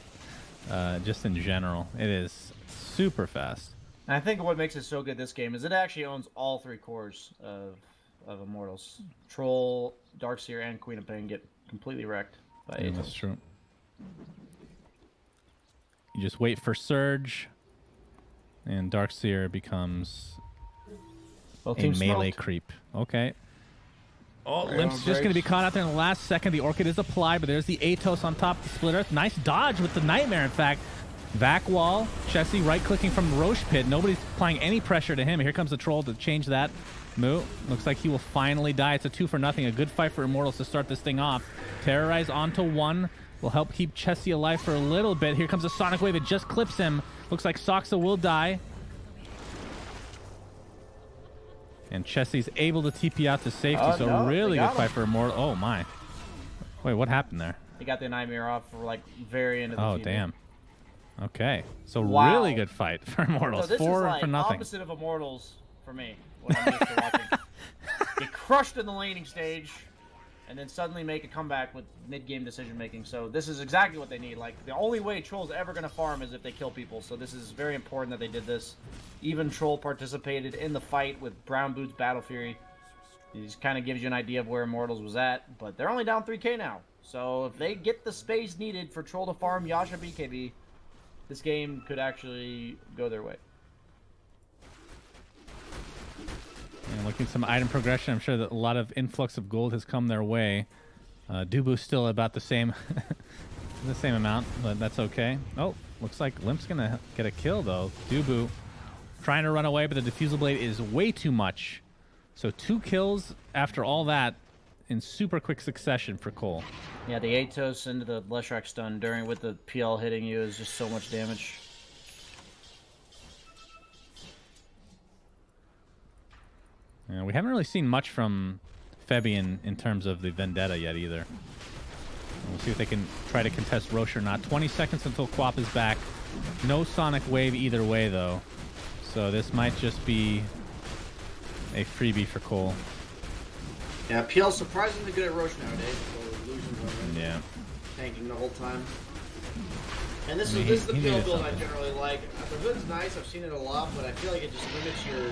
just in general. It is super fast. And I think what makes it so good this game is it actually owns all 3 cores of Immortals. Troll, Darkseer, and Queen of Pain get completely wrecked by Atos. That's true. You just wait for Surge, and Darkseer becomes a melee creep. Okay. Oh, Limp's just going to be caught out there in the last second. The Orchid is applied, but there's the Atos on top of the Split Earth. Nice dodge with the Nightmare, in fact. Back wall, Chessie right-clicking from the Roche Pit. Nobody's applying any pressure to him. Here comes the Troll to change that. Mu looks like he will finally die. It's a 2-for-0. A good fight for Immortals to start this thing off. Terrorize onto 1. Will help keep Chessie alive for a little bit. Here comes a Sonic Wave. It just clips him. Looks like Saksa will die. And Chessie's able to TP out to safety. So really good fight for Immortal. Oh, my. Wait, what happened there? He got the Nightmare off for, like, very end of the Oh, damn. Okay, so really good fight for Immortals. So this 4 is like for nothing. Opposite of Immortals for me. What I'm used to watching. Get crushed in the laning stage, and then suddenly make a comeback with mid-game decision making. So this is exactly what they need. Like, the only way Troll's ever going to farm is if they kill people. So this is very important that they did this. Even Troll participated in the fight with Brown Boots Battle Fury. He just kind of gives you an idea of where Immortals was at, but they're only down 3k now. So if they get the space needed for Troll to farm Yasha BKB, this game could actually go their way. And looking at some item progression, I'm sure that a lot of influx of gold has come their way. Dubu's still about the same the same amount, but that's okay. Oh, looks like Limp's gonna get a kill though. Dubu trying to run away, but the Diffusal Blade is way too much. So 2 kills after all that in super quick succession for Cole. Yeah, the Atos into the Leshrac stun with the PL hitting you is just so much damage. Yeah, we haven't really seen much from Febby in terms of the Vendetta yet either. We'll see if they can try to contest Roche or not. 20 seconds until Quap is back. No Sonic Wave either way though. So this might just be a freebie for Cole. Yeah, PL's surprisingly good at Roche nowadays. So illusions already. Yeah. Tanking the whole time. And this I mean, is the he PL needed build I something. generally like. The hood's nice, I've seen it a lot, but I feel like it just limits your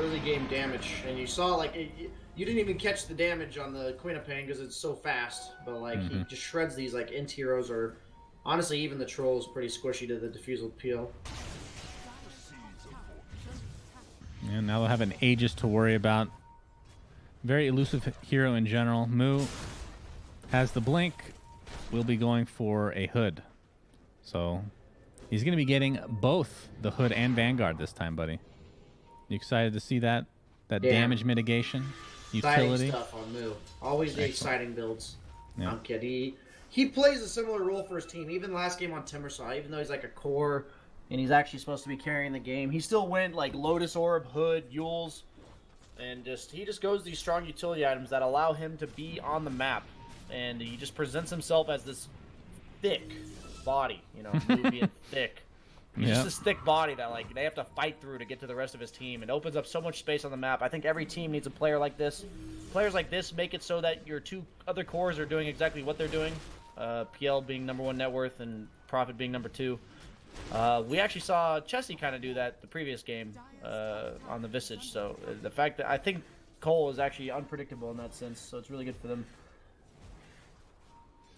early game damage. And you saw, like, you didn't even catch the damage on the Queen of Pain because it's so fast. But, like, he just shreds these, like, int heroes, or honestly, even the troll is pretty squishy to the Diffusal PL. And now they'll have an Aegis to worry about. Very elusive hero in general. Mu has the blink. We'll be going for a hood. So he's going to be getting both the hood and Vanguard this time, buddy. You excited to see that? That damage mitigation? Utility? Exciting stuff on Mu. Always the exciting builds. Yeah. I'm kidding. He plays a similar role for his team. Even last game on Timbersaw, even though he's like a core and he's actually supposed to be carrying the game, he still went like Lotus Orb, Hood, Yules, and he just goes these strong utility items that allow him to be on the map. And he just presents himself as this thick body, you know, Mu being thick. He's just this thick body that, like, they have to fight through to get to the rest of his team. It opens up so much space on the map. I think every team needs a player like this. Players like this make it so that your two other cores are doing exactly what they're doing. PL being #1 net worth and Prophet being #2. We actually saw Chessie kind of do that the previous game on the Visage. So the fact that I think Cole is actually unpredictable in that sense, so it's really good for them.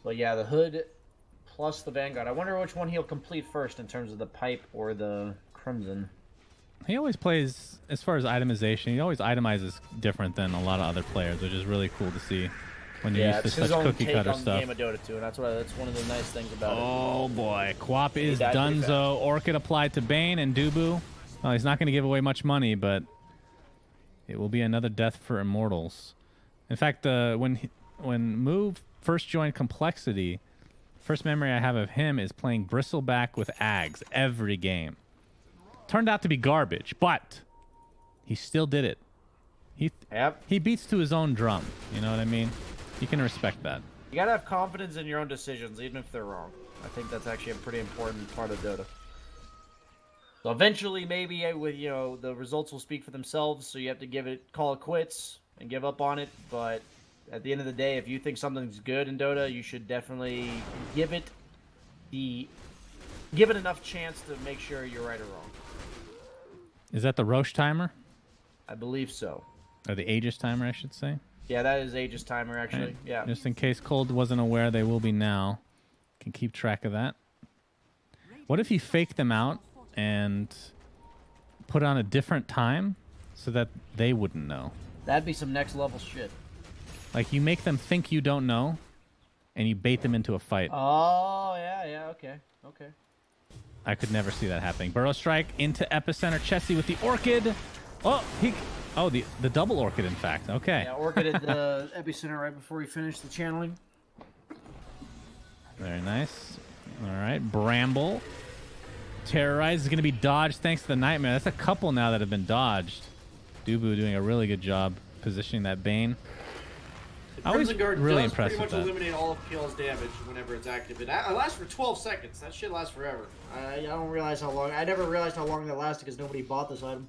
But yeah, the Hood plus the Vanguard. I wonder which one he'll complete first in terms of the Pipe or the Crimson. He always plays, as far as itemization, he always itemizes different than a lot of other players, which is really cool to see when you're used to such cookie cutter stuff. The game of Dota 2, and that's one of the nice things about it. Oh boy, Quap is died pretty Dunzo. Orchid applied to Bane and Dubu. Well, he's not going to give away much money, but it will be another death for Immortals. In fact, when Mu first joined Complexity, first memory I have of him is playing Bristleback with Ags every game. Turned out to be garbage, but he still did it. He beats to his own drum. You know what I mean? You can respect that. You gotta have confidence in your own decisions, even if they're wrong. I think that's actually a pretty important part of Dota. So eventually, maybe with the results will speak for themselves. So you have to call it quits and give up on it. But at the end of the day, if you think something's good in Dota, you should definitely give it enough chance to make sure you're right or wrong. Is that the Roche timer? I believe so. Or the Aegis timer, I should say. Yeah, that is Aegis timer, actually. Right. Yeah. Just in case Cold wasn't aware, they will be now. Can keep track of that. What if you fake them out and put on a different time so that they wouldn't know? That'd be some next level shit. Like, you make them think you don't know, and you bait them into a fight. Oh, yeah, okay. I could never see that happening. Burrow Strike into Epicenter. Chessie with the Orchid. Oh, the double Orchid, in fact. Okay. Yeah, Orchid at the Epicenter right before he finished the channeling. Very nice. All right, Bramble. Terrorize is going to be dodged thanks to the Nightmare. That's a couple now that have been dodged. Dubu doing a really good job positioning that Bane. I was really impressed with that. Pretty much eliminate all of PL's damage whenever it's active. It lasts for 12 seconds. That shit lasts forever. I don't realize how long. I never realized how long that lasted because nobody bought this item.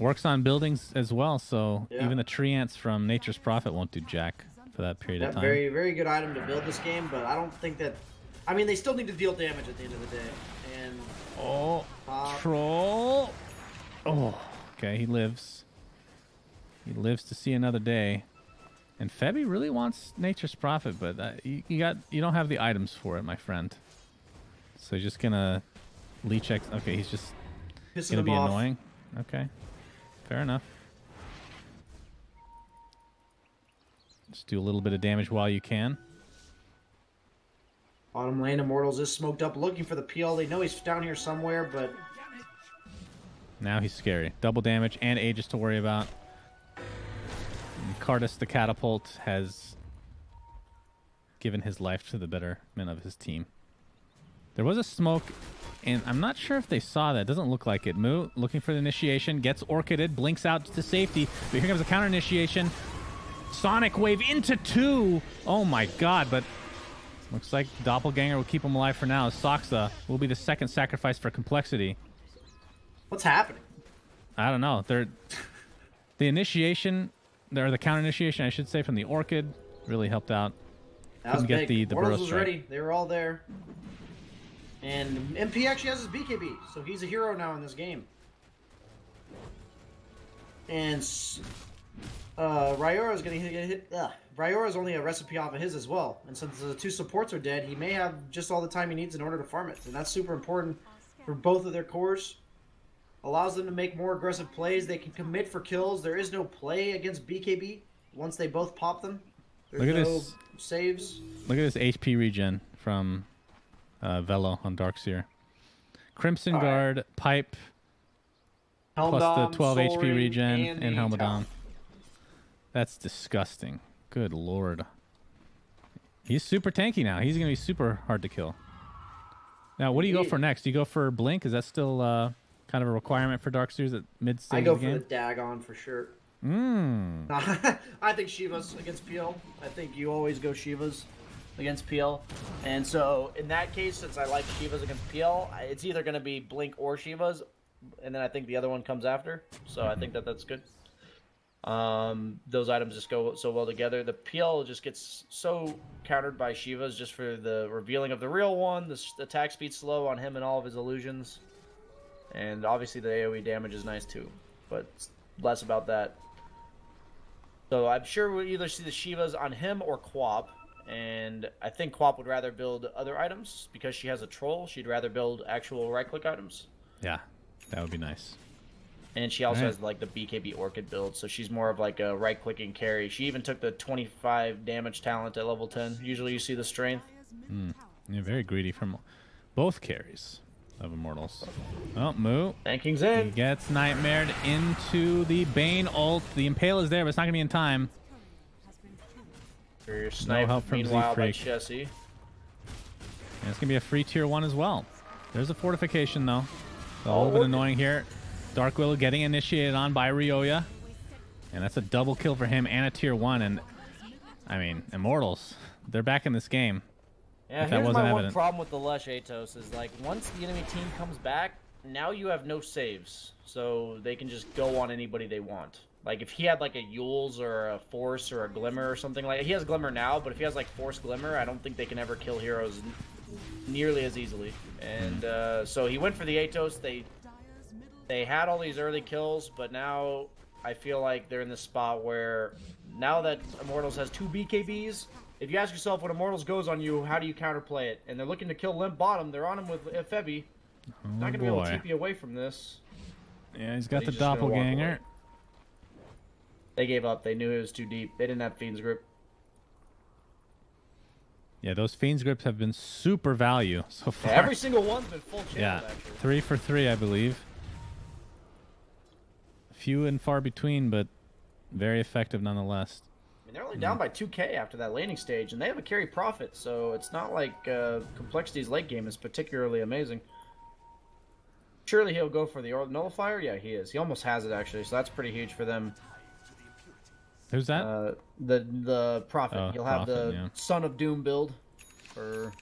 Works on buildings as well, so even the tree ants from Nature's Prophet won't do jack for that period of time. Very, very good item to build this game, but I don't think that... I mean, they still need to deal damage at the end of the day. And Troll. Oh, okay, he lives. He lives to see another day. And Febby really wants Nature's Prophet, but you don't have the items for it, my friend. So you're just gonna leech X. Okay, he's just gonna be annoying. Okay, fair enough. Just do a little bit of damage while you can. Bottom lane, Immortals is smoked up, looking for the PL. They know he's down here somewhere, but now he's scary. Double damage and Aegis to worry about. Cardus the Catapult has given his life to the betterment of his team. There was a smoke, and I'm not sure if they saw that. It doesn't look like it. Mu looking for the initiation, gets Orchided, blinks out to safety, but here comes a counter initiation. Sonic Wave into 2. Oh my god, but looks like Doppelganger will keep him alive for now. Soxa will be the second sacrifice for Complexity. What's happening? I don't know. The initiation, or the counter initiation, I should say, from the Orchid really helped out. That was Couldn't get big. the Mortals burrow was strike. ready. They were all there. And MP actually has his BKB, so he's a hero now in this game. And Ryora's gonna get hit. Ryora's only a recipe off of his as well. And since the 2 supports are dead, he may have just all the time he needs in order to farm it. And that's super important for both of their cores. Allows them to make more aggressive plays. They can commit for kills. There is no play against BKB once they both pop them. There's Look at no this. saves. Look at this HP regen from Velo on Darkseer. Crimson All right. Guard, Pipe, plus the 12 HP regen, and Helmadon. That's disgusting. Good lord. He's super tanky now. He's going to be super hard to kill. Now, what do you go for next? Do you go for Blink? Is that still kind of a requirement for Darkseers at mid-stage I go of the for game? the Dagon for sure. Mmm. I think Shiva's against PL. I think you always go Shiva's against PL. And so, in that case, since I like Shiva's against PL, it's either going to be Blink or Shiva's. And then I think the other one comes after. So I think that's good. Those items just go so well together. The PL just gets so countered by Shiva's just for the revealing of the real one. The attack speed slow on him and all of his illusions. And obviously the AoE damage is nice too. But it's less about that. So I'm sure we'll either see the Shivas on him or Quap. And I think Quap would rather build other items. Because she has a troll, she'd rather build actual right-click items. Yeah, that would be nice. And she also has like the BKB Orchid build, so she's more of like a right-clicking carry. She even took the 25 damage talent at level 10. Usually you see the strength. Yeah, very greedy from both carries of Immortals. Oh, Moo. Tanking's He in. gets nightmared into the Bane ult. The Impale is there, but it's not going to be in time. For your snipe, help from meanwhile, by Z-Freak. Chessie. And it's going to be a free tier 1 as well. There's a fortification, though. So a little bit annoying here. Dark Willow getting initiated on by Ryoya. And that's a double kill for him and a tier 1. And, I mean, Immortals, they're back in this game. Yeah, If that here's wasn't my one evident. problem with the Lush Atos is like once the enemy team comes back, now you have no saves, so they can just go on anybody they want. Like if he had like a Yules or a Force or a Glimmer or something like he has Glimmer now, but if he has like Force Glimmer, I don't think they can ever kill heroes nearly as easily. And so he went for the Atos. They had all these early kills, but now I feel like they're in this spot where now that Immortals has 2 BKBs, if you ask yourself when Immortals goes on you, how do you counterplay it? And they're looking to kill Limp Bottom. They're on him with Febi. Not going to be able to keep you away from this. Yeah, he's got But the he's just gonna walk doppelganger. away. They gave up. They knew it was too deep. They didn't have Fiend's Grip. Yeah, those Fiend's Grips have been super value so far. Every single one's been full channel, Yeah, actually. 3 for 3, I believe. Few and far between, but very effective nonetheless. I mean, they're only down by 2k after that laning stage, and they have a carry profit, so it's not like Complexity's late game is particularly amazing. Surely he'll go for the Nullifier? Yeah, he is. He almost has it, actually, so that's pretty huge for them. Who's that? The Prophet. Oh, He'll have Prophet, the yeah. Son of Doom build for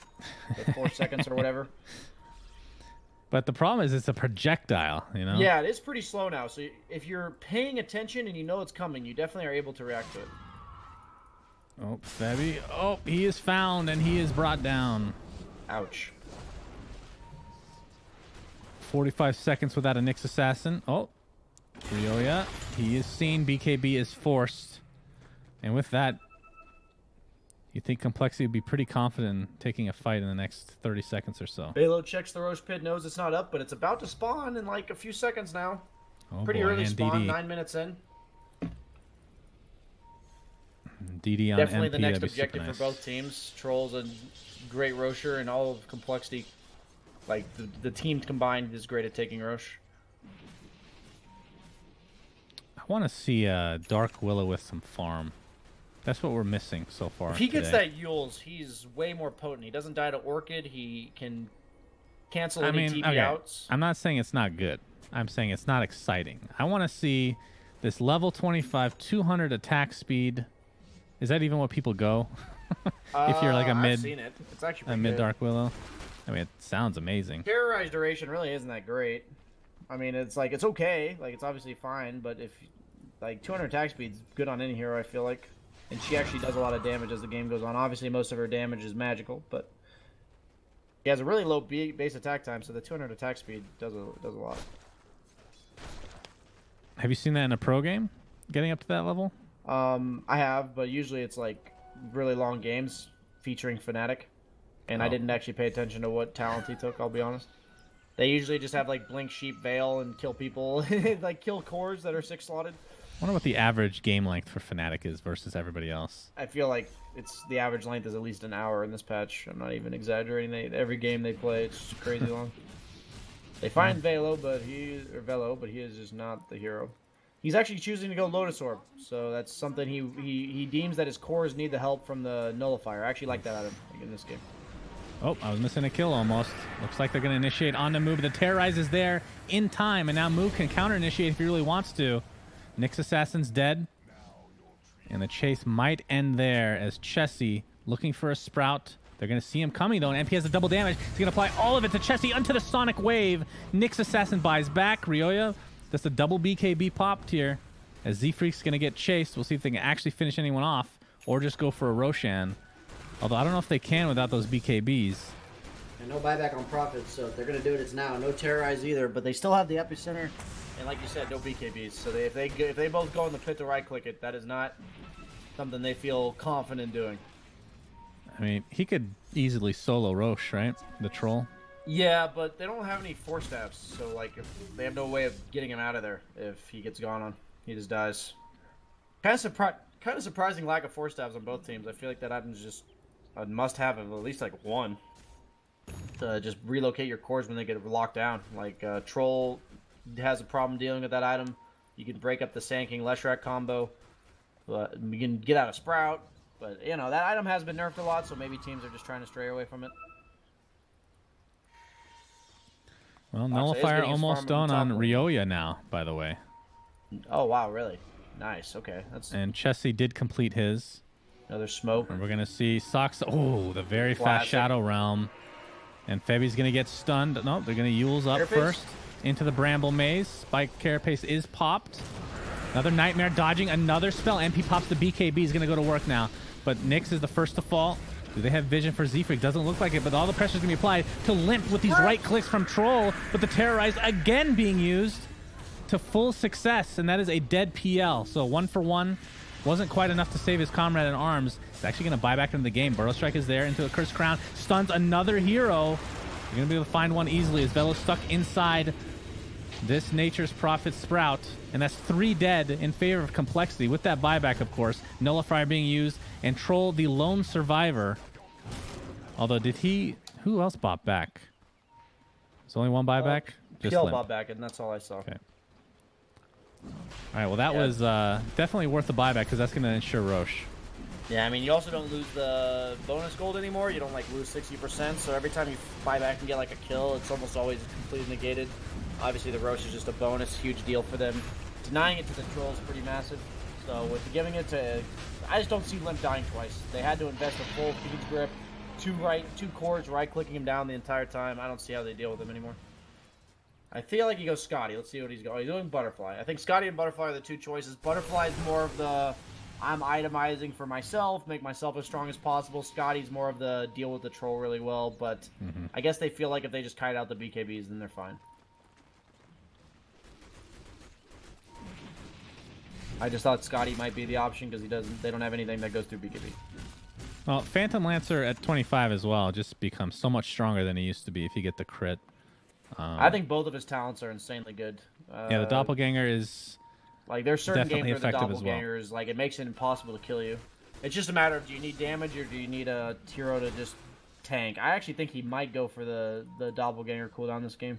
the 4 seconds or whatever. But the problem is it's a projectile, you know? Yeah, it is pretty slow now, so if you're paying attention and you know it's coming, you definitely are able to react to it. Oh, Febi. Oh, he is found and he is brought down. Ouch. 45 seconds without a Nyx Assassin. Oh, Ryoya. He is seen. BKB is forced. And with that, you think Complexity would be pretty confident in taking a fight in the next 30 seconds or so. Balo checks the Roche Pit, knows it's not up, but it's about to spawn in like a few seconds now. Oh, Pretty boy, early and spawn, DD. 9 minutes in. DD on Definitely MP, the next that'd be super objective nice. for both teams. Trolls and great Rocher and all of Complexity. Like, the team combined is great at taking Roche. I want to see Dark Willow with some farm. That's what we're missing so far. If he gets today. that Yules, he's way more potent. He doesn't die to Orchid. He can cancel I any mean, TP okay. outs. I'm not saying it's not good. I'm saying it's not exciting. I want to see this level 25, 200 attack speed. Is that even what people go? If you're like a I've seen it. It's actually pretty mid good. Dark Willow. I mean, it sounds amazing. Terrorize duration really isn't that great. I mean, it's like, it's okay. Like, it's obviously fine, but if, like, 200 attack speed's good on any hero, I feel like. And she actually does a lot of damage as the game goes on. Obviously, most of her damage is magical, but she has a really low base attack time, so the 200 attack speed does a lot. Have you seen that in a pro game? Getting up to that level? I have, but usually it's like really long games featuring Fnatic, and I didn't actually pay attention to what talent he took, I'll be honest. They usually just have like Blink Sheep Veil and kill people, like kill cores that are 6-slotted. I wonder what the average game length for Fnatic is versus everybody else. I feel like the average length is at least an hour in this patch. I'm not even exaggerating. Every game they play, it's crazy long. They find Velo, but he is just not the hero. He's actually choosing to go Lotus Orb, so that's something he deems that his cores need the help from the Nullifier. I actually like that item in this game. Oh, I was missing a kill almost. Looks like they're going to initiate on the move. The Terrorize is there in time, and now Moog can counter-initiate if he really wants to. Nyx Assassin's dead, and the chase might end there as Chessie looking for a Sprout. They're going to see him coming, though, and MP has a double damage. He's going to apply all of it to Chessie onto the Sonic Wave. Nyx Assassin buys back. Ryoya, that's a double BKB popped here as Z-Freak's going to get chased. We'll see if they can actually finish anyone off or just go for a Roshan. Although I don't know if they can without those BKBs. And no buyback on Profit, so if they're going to do it, it's now. No Terrorize either, but they still have the Epicenter. And like you said, no BKBs. So if they both go in the pit to right-click it, that is not something they feel confident doing. I mean, he could easily solo Roche, right? The troll. Yeah, but they don't have any force staffs, so like if they have no way of getting him out of there if he gets gone on. He just dies. Kind of surprising lack of force staffs on both teams. I feel like that item's just a must-have of at least like one to just relocate your cores when they get locked down. Like Troll has a problem dealing with that item. You can break up the Sand King Leshrac combo. But you can get out a Sprout. But you know that item has been nerfed a lot, so maybe teams are just trying to stray away from it. Well, Nullifier almost done on Ryoya now, by the way. Oh wow, really? Nice. Okay, and Chessie did complete his. Another smoke. And we're gonna see Sox. Oh, the very fast Shadow Realm. And Febi's gonna get stunned. No, they're gonna Eul's up first into the Bramble Maze. Spike Carapace is popped. Another Nightmare dodging another spell. MP pops the BKB. He's gonna go to work now. But Nyx is the first to fall. Do they have vision for Z-Freak? Doesn't look like it, but all the pressure's gonna be applied to Limp with these right clicks from Troll. But the Terrorize again being used to full success, and that is a dead PL. So 1 for 1. Wasn't quite enough to save his comrade in arms. He's actually going to buy back into the game. Burrow Strike is there into a Cursed Crown. Stuns another hero. You're going to be able to find one easily as Velo's stuck inside this Nature's Prophet Sprout. And that's 3 dead in favor of Complexity. With that buyback, of course. Nullifier being used. And Troll, the lone survivor. Although, did he... Who else bought back? There's only one buyback? Just PL bought back, and that's all I saw. Okay. All right, well, that was definitely worth the buyback because that's going to ensure Roche. Yeah, I mean, you also don't lose the bonus gold anymore. You don't, like, lose 60%, so every time you buy back and get, like, a kill, it's almost always completely negated. Obviously, the Roche is just a bonus, huge deal for them. Denying it to the Troll is pretty massive. So, with giving it to... I just don't see Limp dying twice. They had to invest a full Fiend's Grip, 2 cores, right-clicking him down the entire time. I don't see how they deal with him anymore. I feel like he goes Scotty. Let's see what he's going. He's doing Butterfly. I think Scotty and Butterfly are the 2 choices. Butterfly is more of the I'm itemizing for myself, make myself as strong as possible. Scotty's more of the deal with the Troll really well, but I guess they feel like if they just kite out the BKBs, then they're fine. I just thought Scotty might be the option because they don't have anything that goes through BKB. Well, Phantom Lancer at 25 as well just becomes so much stronger than he used to be if you get the crit. I think both of his talents are insanely good. Yeah, the Doppelganger is like there's certain games where the Doppelganger well. is like it makes it impossible to kill you. It's just a matter of do you need damage or do you need a hero to just tank. I actually think he might go for the Doppelganger cooldown this game.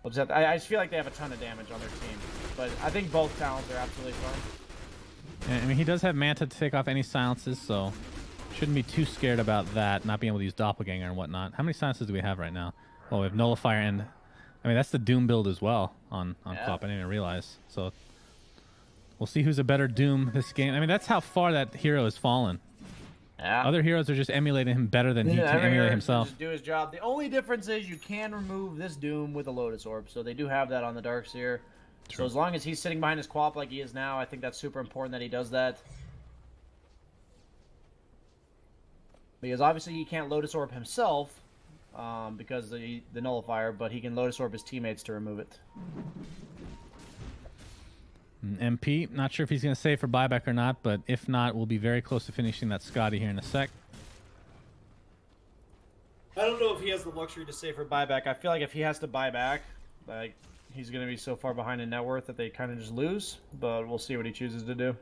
I just feel like they have a ton of damage on their team, but I think both talents are absolutely fine. I mean, he does have Manta to take off any silences, so shouldn't be too scared about that. Not being able to use Doppelganger and whatnot. How many silences do we have right now? Well, we have Nullifier and... I mean, that's the Doom build as well on Clop. I didn't even realize. So, we'll see who's a better Doom this game. I mean, that's how far that hero has fallen. Yeah. Other heroes are just emulating him better than he can every emulate hero himself. Just do his job. The only difference is you can remove this Doom with a Lotus Orb, so they do have that on the Darkseer. So as long as he's sitting behind his Quap like he is now, I think that's super important that he does that. Because obviously he can't Lotus Orb himself because the Nullifier, but he can Lotus Orb his teammates to remove it. MP, not sure if he's going to save for buyback or not, but if not, we'll be very close to finishing that Scotty here in a sec. I don't know if he has the luxury to save for buyback. I feel like if he has to buy back, like he's going to be so far behind in net worth that they kind of just lose, but we'll see what he chooses to do.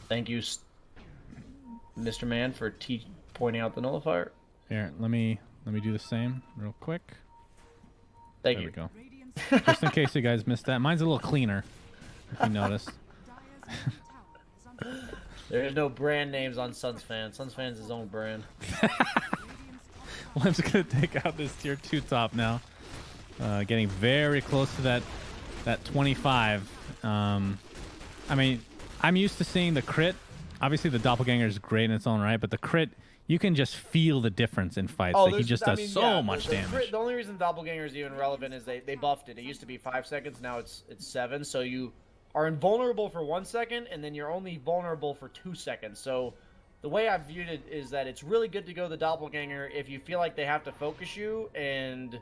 Thank you, Mr. Man, for pointing out the Nullifier. Here, let me do the same real quick. Thank there you. We go. Just in case you guys missed that. Mine's a little cleaner, if you noticed. There's no brand names on Suns Fan. Suns Fan's his own brand. Well, I'm just going to take out this tier 2 top now. Getting very close to that 25. I mean, I'm used to seeing the crit. Obviously, the Doppelganger is great in its own right, but the crit, you can just feel the difference in fights. Like he just does so much damage. The only reason Doppelganger is even relevant is they buffed it. It used to be 5 seconds, now it's 7. So you are invulnerable for 1 second, and then you're only vulnerable for 2 seconds. So the way I've viewed it is that it's really good to go the Doppelganger if you feel like they have to focus you, and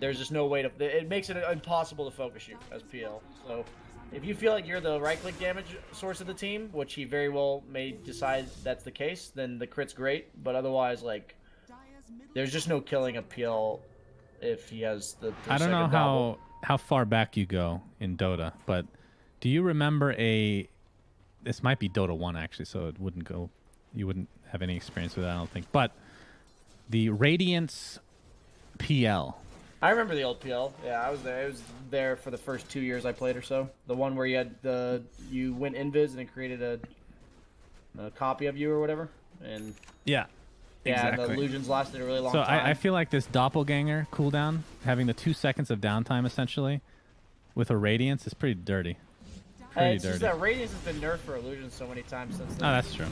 there's just no way to... It makes it impossible to focus you as PL. So if you feel like you're the right-click damage source of the team, which he very well may decide that's the case, then the crit's great. But otherwise, like, there's just no killing a PL if he has the... I don't know how far back you go in Dota, but do you remember this might be Dota 1, actually, so it wouldn't go... You wouldn't have any experience with that, I don't think. But the Radiance PL... I remember the old PL. Yeah, I was there. I was there for the first 2 years I played or so. The one where you went invis and it created a copy of you or whatever. And yeah, exactly. And the illusions lasted a really long time. So I feel like this Doppelganger cooldown, having the 2 seconds of downtime essentially, with a Radiance is pretty dirty. It's just that Radiance has been nerfed for illusions so many times since then. Oh, that's true.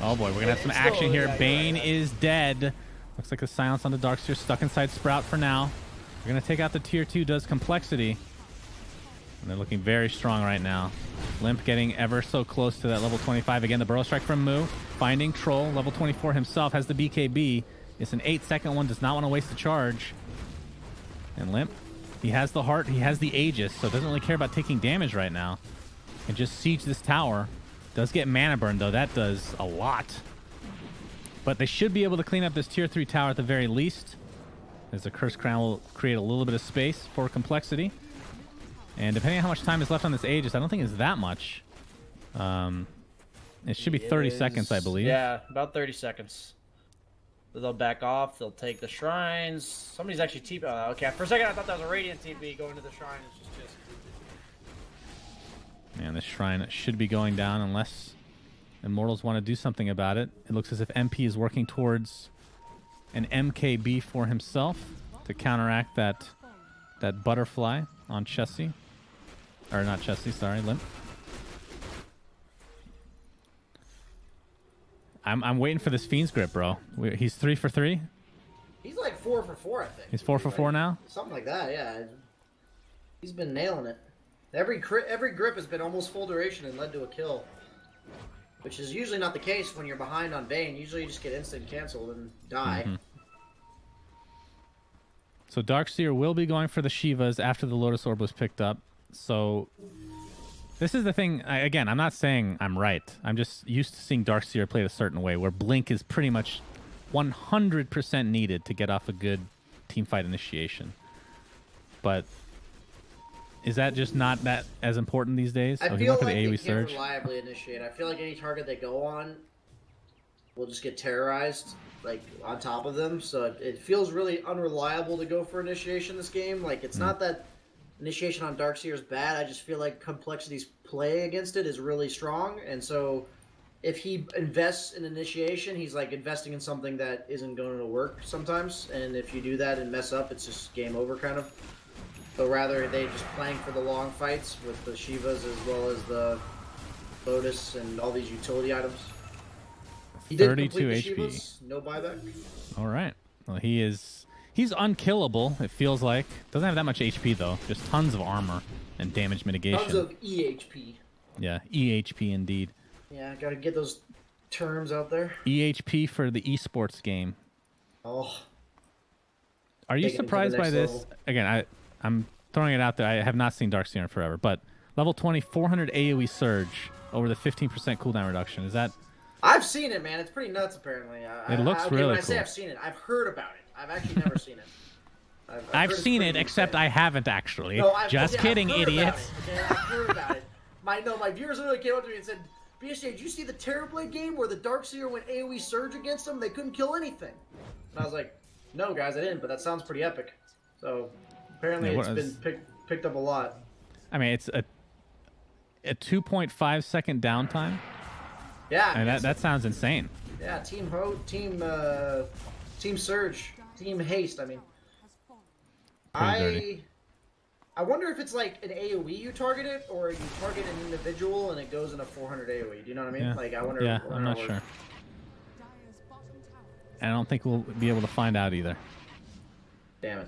Oh boy, we're gonna have some action here. Yeah, Bane is dead. Looks like the silence on the Darkseer stuck inside Sprout for now. We're going to take out the tier 2, does Complexity. And they're looking very strong right now. Limp getting ever so close to that level 25. Again, the Burrow Strike from Moo. Finding Troll, level 24 himself, has the BKB. It's an 8-second one, does not want to waste the charge. And Limp, he has the heart, he has the Aegis, so doesn't really care about taking damage right now. Can just siege this tower. Does get mana burn, though. That does a lot. But they should be able to clean up this tier 3 tower at the very least, as the Curse Crown will create a little bit of space for Complexity. And depending on how much time is left on this Aegis, I don't think it's that much. It should be 30 seconds, I believe. Yeah, about 30 seconds. They'll back off. They'll take the shrines. Somebody's actually TP. Oh, okay, for a second I thought that was a Radiant TP going to the shrine. It's just... Man, this shrine should be going down unless Immortals want to do something about it. It looks as if MP is working towards an MKB for himself to counteract that butterfly on Chessie. Or not Chessie, sorry, Limp. I'm waiting for this Fiend's Grip, bro. He's 3 for 3? He's like 4 for 4, I think. He's 4 for 4 now? Something like that, yeah. He's been nailing it. Every grip has been almost full duration and led to a kill. Which is usually not the case when you're behind on Bane. Usually you just get instant canceled and die. Mm-hmm. So Darkseer will be going for the Shivas after the Lotus Orb was picked up. So this is the thing. Again, I'm not saying I'm right. I'm just used to seeing Darkseer played a certain way, where Blink is pretty much 100% needed to get off a good teamfight initiation. But is that just not that as important these days? I feel like they can't reliably initiate. I feel like any target they go on will just get terrorized, like, on top of them. So it feels really unreliable to go for initiation this game. Like, it's not that initiation on Darkseer is bad. I just feel like Complexity's play against it is really strong. And so if he invests in initiation, he's, like, investing in something that isn't going to work sometimes. And if you do that and mess up, it's just game over, kind of. So rather, they just playing for the long fights with the Shivas as well as the Lotus and all these utility items. He did 32 complete the HP. Shivas, no buyback. All right. Well, he's unkillable, it feels like. Doesn't have that much HP, though. Just tons of armor and damage mitigation. Tons of EHP. Yeah, EHP indeed. Yeah, gotta get those terms out there. EHP for the esports game. Oh. Are you Taking it to the surprised by next this? level. Again, I'm throwing it out there. I have not seen Darkseer in forever, but level 20, 400 AoE surge over the 15% cooldown reduction. Is that... I've seen it, man. It's pretty nuts, apparently. It looks okay, really when I say cool. I've seen it, I've heard about it. I've actually never seen it. I've heard it's seen pretty it, except I insane. haven't actually. No, I've, Just okay, kidding, I've heard about idiots. it, okay? I've heard about it. My viewers literally came up to me and said, BSJ, did you see the Terrorblade game where the Darkseer went AoE surge against them? They couldn't kill anything. And I was like, no, guys, I didn't, but that sounds pretty epic. So, apparently Yeah, it's what been is- picked up a lot. I mean, it's a 2.5 second downtime. Yeah. I mean, that sounds insane. Yeah, Team Surge, Team Haste, I mean. Pretty dirty. I wonder if it's like an AoE you target it, or you target an individual and it goes into 400 AoE. Do you know what I mean? Yeah. Like, I wonder. Yeah, wonder I'm not how it sure. works. Dire's bottom tower And I don't think we'll be able to find out either. Damn it.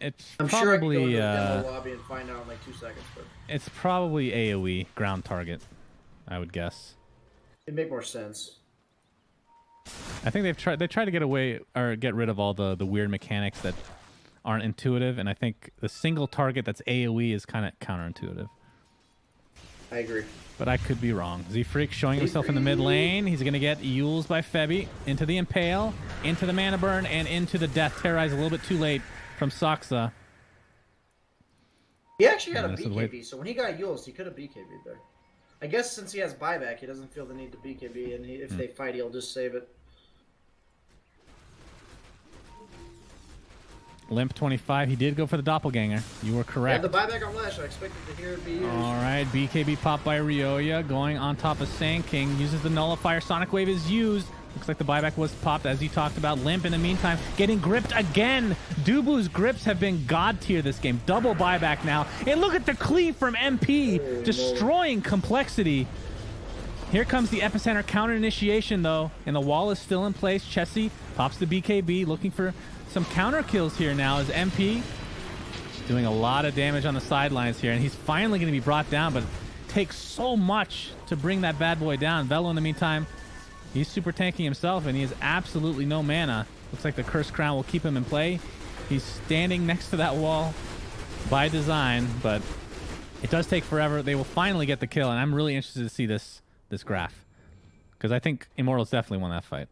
It's I'm sure I can go probably into the demo lobby and find out in like 2 seconds, but it's probably AoE ground target, I would guess. it'd make more sense. I think they tried to get away or get rid of all the weird mechanics that aren't intuitive, and I think the single target that's AoE is kind of counterintuitive. I agree. But I could be wrong. Z-Freak showing himself in the mid lane. He's going to get Yules by Febby into the Impale, into the Mana Burn, and into the Death. Terrorize a little bit too late from Soxa. He actually had a Yeah, so the way- BKB, so when he got Yules, he could have BKB'd there. I guess since he has buyback, he doesn't feel the need to BKB, and if they fight, he'll just save it. Limp 25. He did go for the Doppelganger. You were Yeah, correct. the buyback on Lash, I expected to hear it be used. All right, BKB popped by Ryoya, going on top of Sand King, uses the Nullifier. Sonic Wave is used. Looks like the buyback was popped, as you talked about. Limp, in the meantime, getting gripped again. Dubu's grips have been god tier this game. Double buyback now. And look at the cleave from MP, destroying Complexity. Here comes the Epicenter counter initiation, though, and the wall is still in place. Chessie pops the BKB, looking for some counter kills here now as MP doing a lot of damage on the sidelines here, and he's finally going to be brought down, but it takes so much to bring that bad boy down. Velo, in the meantime, he's super tanking himself, and he has absolutely no mana. Looks like the Cursed Crown will keep him in play. He's standing next to that wall by design, but it does take forever. They will finally get the kill, and I'm really interested to see this graph, because I think Immortals definitely won that fight.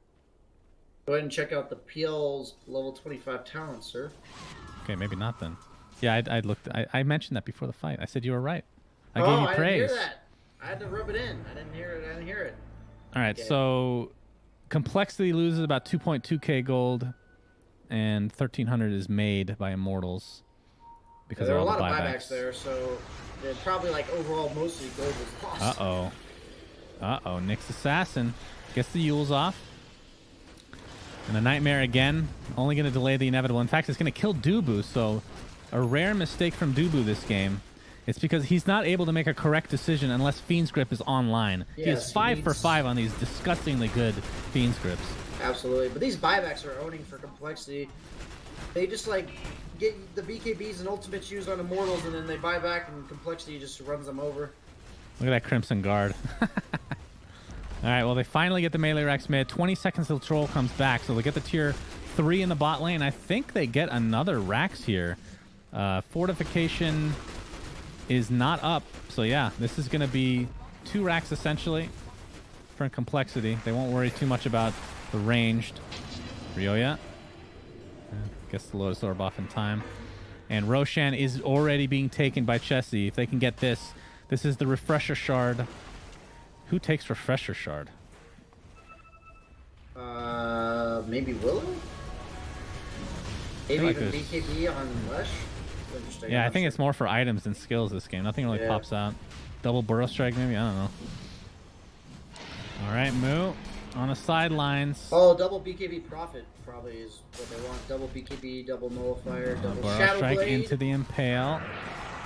Go ahead and check out the PL's level 25 talent, sir. Okay, maybe not then. Yeah, I mentioned that before the fight. I said you were right. I Oh, gave you I praise. didn't hear that. I had to rub it in. I didn't hear it. All right, Okay. so Complexity loses about 2.2k gold, and 1,300 is made by Immortals because There of are all a the lot of buybacks. buybacks there, so they're probably like overall mostly gold was lost. Uh-oh, Nyx Assassin gets the Yules off. And a Nightmare again, only going to delay the inevitable. In fact, it's going to kill Dubu, so a rare mistake from Dubu this game. It's because he's not able to make a correct decision unless Fiend's Grip is online. He Yes, is 5 for needs- 5 on these disgustingly good Fiend's Grips. Absolutely, but these buybacks are owning for Complexity. They just like get the BKBs and ultimates used on Immortals, and then they buy back, and Complexity just runs them over. Look at that Crimson Guard. All right, well, they finally get the melee Rex mid. 20 seconds till Troll comes back, so they get the tier 3 in the bot lane. I think they get another Rax here. Fortification is not up, so yeah, this is going to be 2 Rax essentially for Complexity. They won't worry too much about the ranged. Ryoya gets the Lotus Orb off in time. And Roshan is already being taken by Chessie. If they can get this, this is the Refresher Shard. Who takes Refresher Shard? Maybe Willow? Maybe like even there's- BKB on Lesh? Interesting. Yeah, I I'm think not it's more for items than skills this game. Nothing really Yeah. pops out. Double Burrow Strike maybe? I don't know. All right, Moo on the sidelines. sure. Oh, double BKB Profit probably is what they want. Double BKB, double Nullifier, double Burrow Shadow Strike Blade. into the Impale.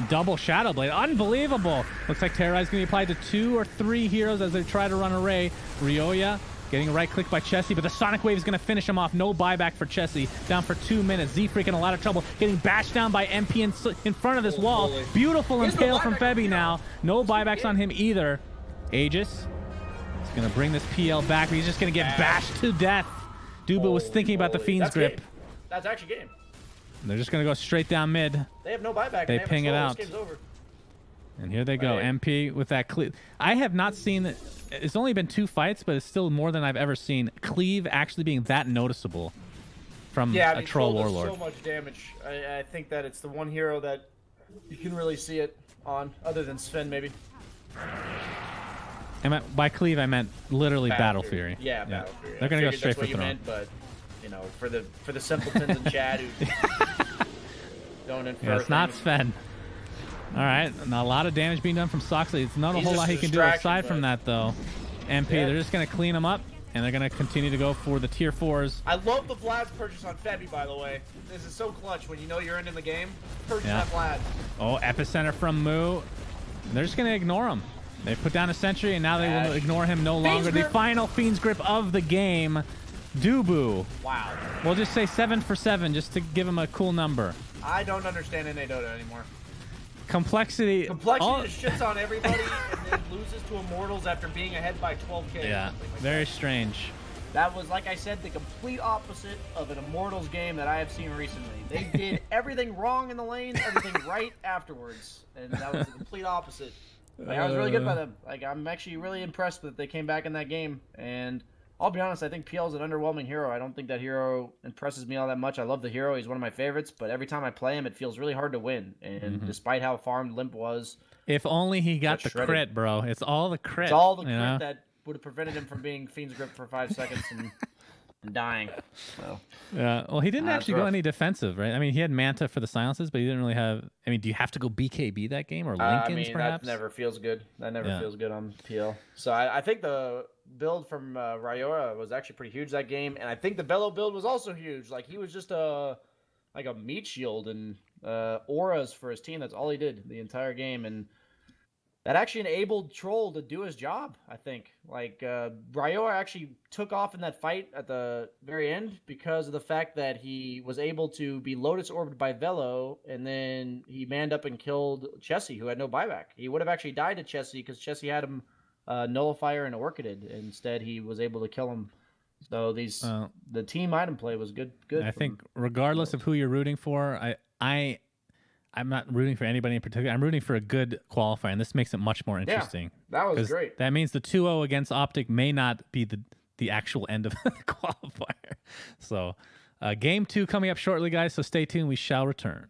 Double Shadow Blade. Unbelievable. Looks like Terrorize going to be applied to 2 or 3 heroes as they try to run array. Ryoya getting a right click by Chessie, but the Sonic Wave is going to finish him off. No buyback for Chessie. Down for 2 minutes. Z-Freak in a lot of trouble. Getting bashed down by MP in front of this wall. Holy. Beautiful There's impale no from buyback Febby on now. No buybacks on him either. Aegis is going to bring this PL back, but he's just going to get bashed to death. Dubu was thinking about the Holy. Fiend's That's grip. game. That's actually game. They're just going to go straight down mid. They have no buyback. They have ping it control. out. This game's over. And here they go. Right. MP with that cleave. I have not seen it. It's only been 2 fights, but it's still more than I've ever seen. Cleave actually being that noticeable from Yeah, I a mean, troll Troll does warlord. so much damage. I think that it's the one hero that you can really see it on, other than Sven maybe. By cleave, I meant literally Battle Fury. Yeah, Battle Fury. They're I gonna go figured straight that's for what you throne. meant, but you know, for the simpletons in chat who don't infer. Yeah, it's not things. Sven. All right, now a lot of damage being done from Soxley. It's not a He's whole just lot a he can do distraction, aside from but- that, though. MP, Yeah. they're just going to clean him up, and they're going to continue to go for the tier 4s. I love the Vlad's purchase on Febby, by the way. This is so clutch when you know you're ending the game. Purchase Yeah. that Vlad. Oh, Epicenter from Moo. They're just going to ignore him. They put down a sentry, and now they will Ash. ignore him no Fiend's longer. The grip. final Fiend's Grip of the game, Dubu. Wow. We'll just say 7 for 7, just to give him a cool number. I don't understand NA Dota anymore. Complexity. Complexity all- just shits on everybody and then loses to Immortals after being ahead by 12k. Yeah, or something like very that. strange. That was, like I said, the complete opposite of an Immortals game that I have seen recently. They did everything wrong in the lanes, everything right afterwards, and that was the complete opposite. Like, I was really good by them. Like, I'm actually really impressed that they came back in that game, and I'll be honest, I think PL is an underwhelming hero. I don't think that hero impresses me all that much. I love the hero. He's one of my favorites, but every time I play him, it feels really hard to win. And despite how farmed Limp was, If only he got the shredded. crit, bro. It's all the crit. it's all the you crit know? that would have prevented him from being Fiend's Grip for 5 seconds and dying. So, Yeah. Well, he didn't That's actually go rough. any defensive, right? I mean, he had Manta for the silences, but he didn't really have. I mean, do you have to go BKB that game or Lincoln's I mean, perhaps? that never feels good. That never Yeah. feels good on PL. So I think the build from Ryora was actually pretty huge that game, and I think the Bello build was also huge. Like, he was just a meat shield and auras for his team. That's all he did the entire game, and that actually enabled Troll to do his job, I think. Like, Ryora actually took off in that fight at the very end because of the fact that he was able to be Lotus Orbed by Velo, and then he manned up and killed Chessie, who had no buyback. He would have actually died to Chessie because Chessie had him Nullifier and Orchided. Instead, he was able to kill him. So the team item play was good. I think regardless of who you're rooting for, I'm not rooting for anybody in particular. I'm rooting for a good qualifier, and this makes it much more interesting. that was 'Cause great. That means the 2-0 against Optic may not be the actual end of the qualifier. So, game 2 coming up shortly, guys. So stay tuned. We shall return.